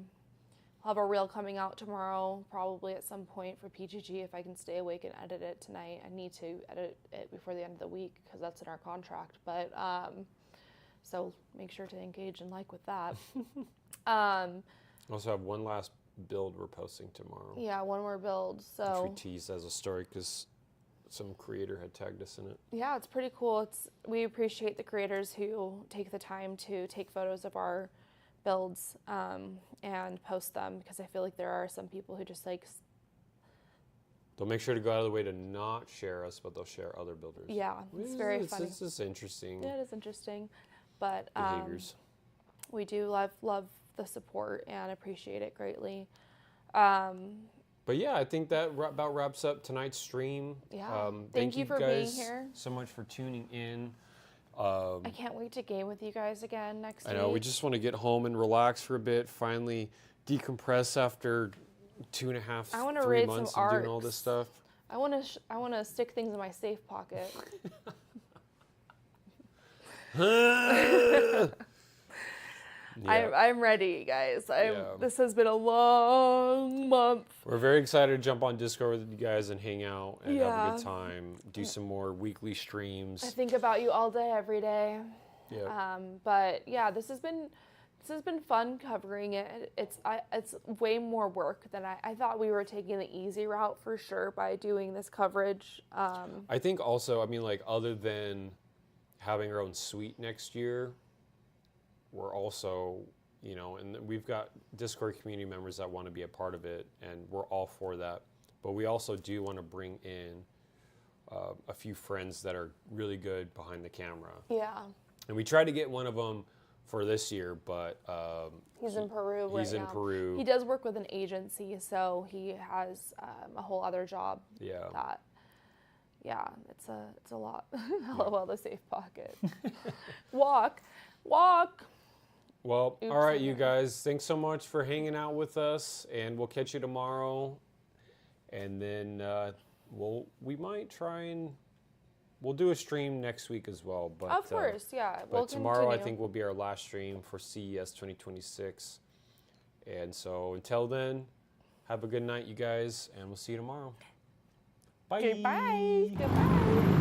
I'll have a reel coming out tomorrow, probably at some point for PGG if I can stay awake and edit it tonight. I need to edit it before the end of the week because that's in our contract. But so make sure to engage and like with that. Also have one last build we're posting tomorrow. Yeah, one more build. So which we teased as a story because some creator had tagged us in it. Yeah, it's pretty cool. We appreciate the creators who take the time to take photos of our builds and post them because I feel like there are some people who just like. They'll make sure to go out of the way to not share us, but they'll share other builders. Yeah, it's very funny. This is interesting. Yeah, it is interesting, but behaviors. We do love the support and appreciate it greatly. But yeah, I think that about wraps up tonight's stream. Yeah. Thank you for guys being here so much for tuning in. I can't wait to game with you guys again next week. I know, we just want to get home and relax for a bit, finally decompress after 2.5, 3 months of doing all this stuff. I want to stick things in my safe pocket. Yeah. I'm ready, guys. This has been a long month. We're very excited to jump on Discord with you guys and hang out and have a good time. Do some more weekly streams. I think about you all day, every day. Yeah. But yeah, this has been fun covering it. It's way more work than I thought. We were taking the easy route for sure by doing this coverage. I think also, I mean, like, other than having our own suite next year, we're also, you know, and we've got Discord community members that want to be a part of it, and we're all for that. But we also do want to bring in a few friends that are really good behind the camera. Yeah. And we tried to get one of them for this year, but he's in Peru right now. Peru. He does work with an agency, so he has a whole other job. Yeah. It's a lot. LOL, the safe pocket. Walk. Well, Oops, all right, you guys. Thanks so much for hanging out with us, and we'll catch you tomorrow. And then we might try and we'll do a stream next week as well. But of course, yeah. But tomorrow I think will be our last stream for CES 2026. And so until then, have a good night, you guys, and we'll see you tomorrow. Bye. Goodbye.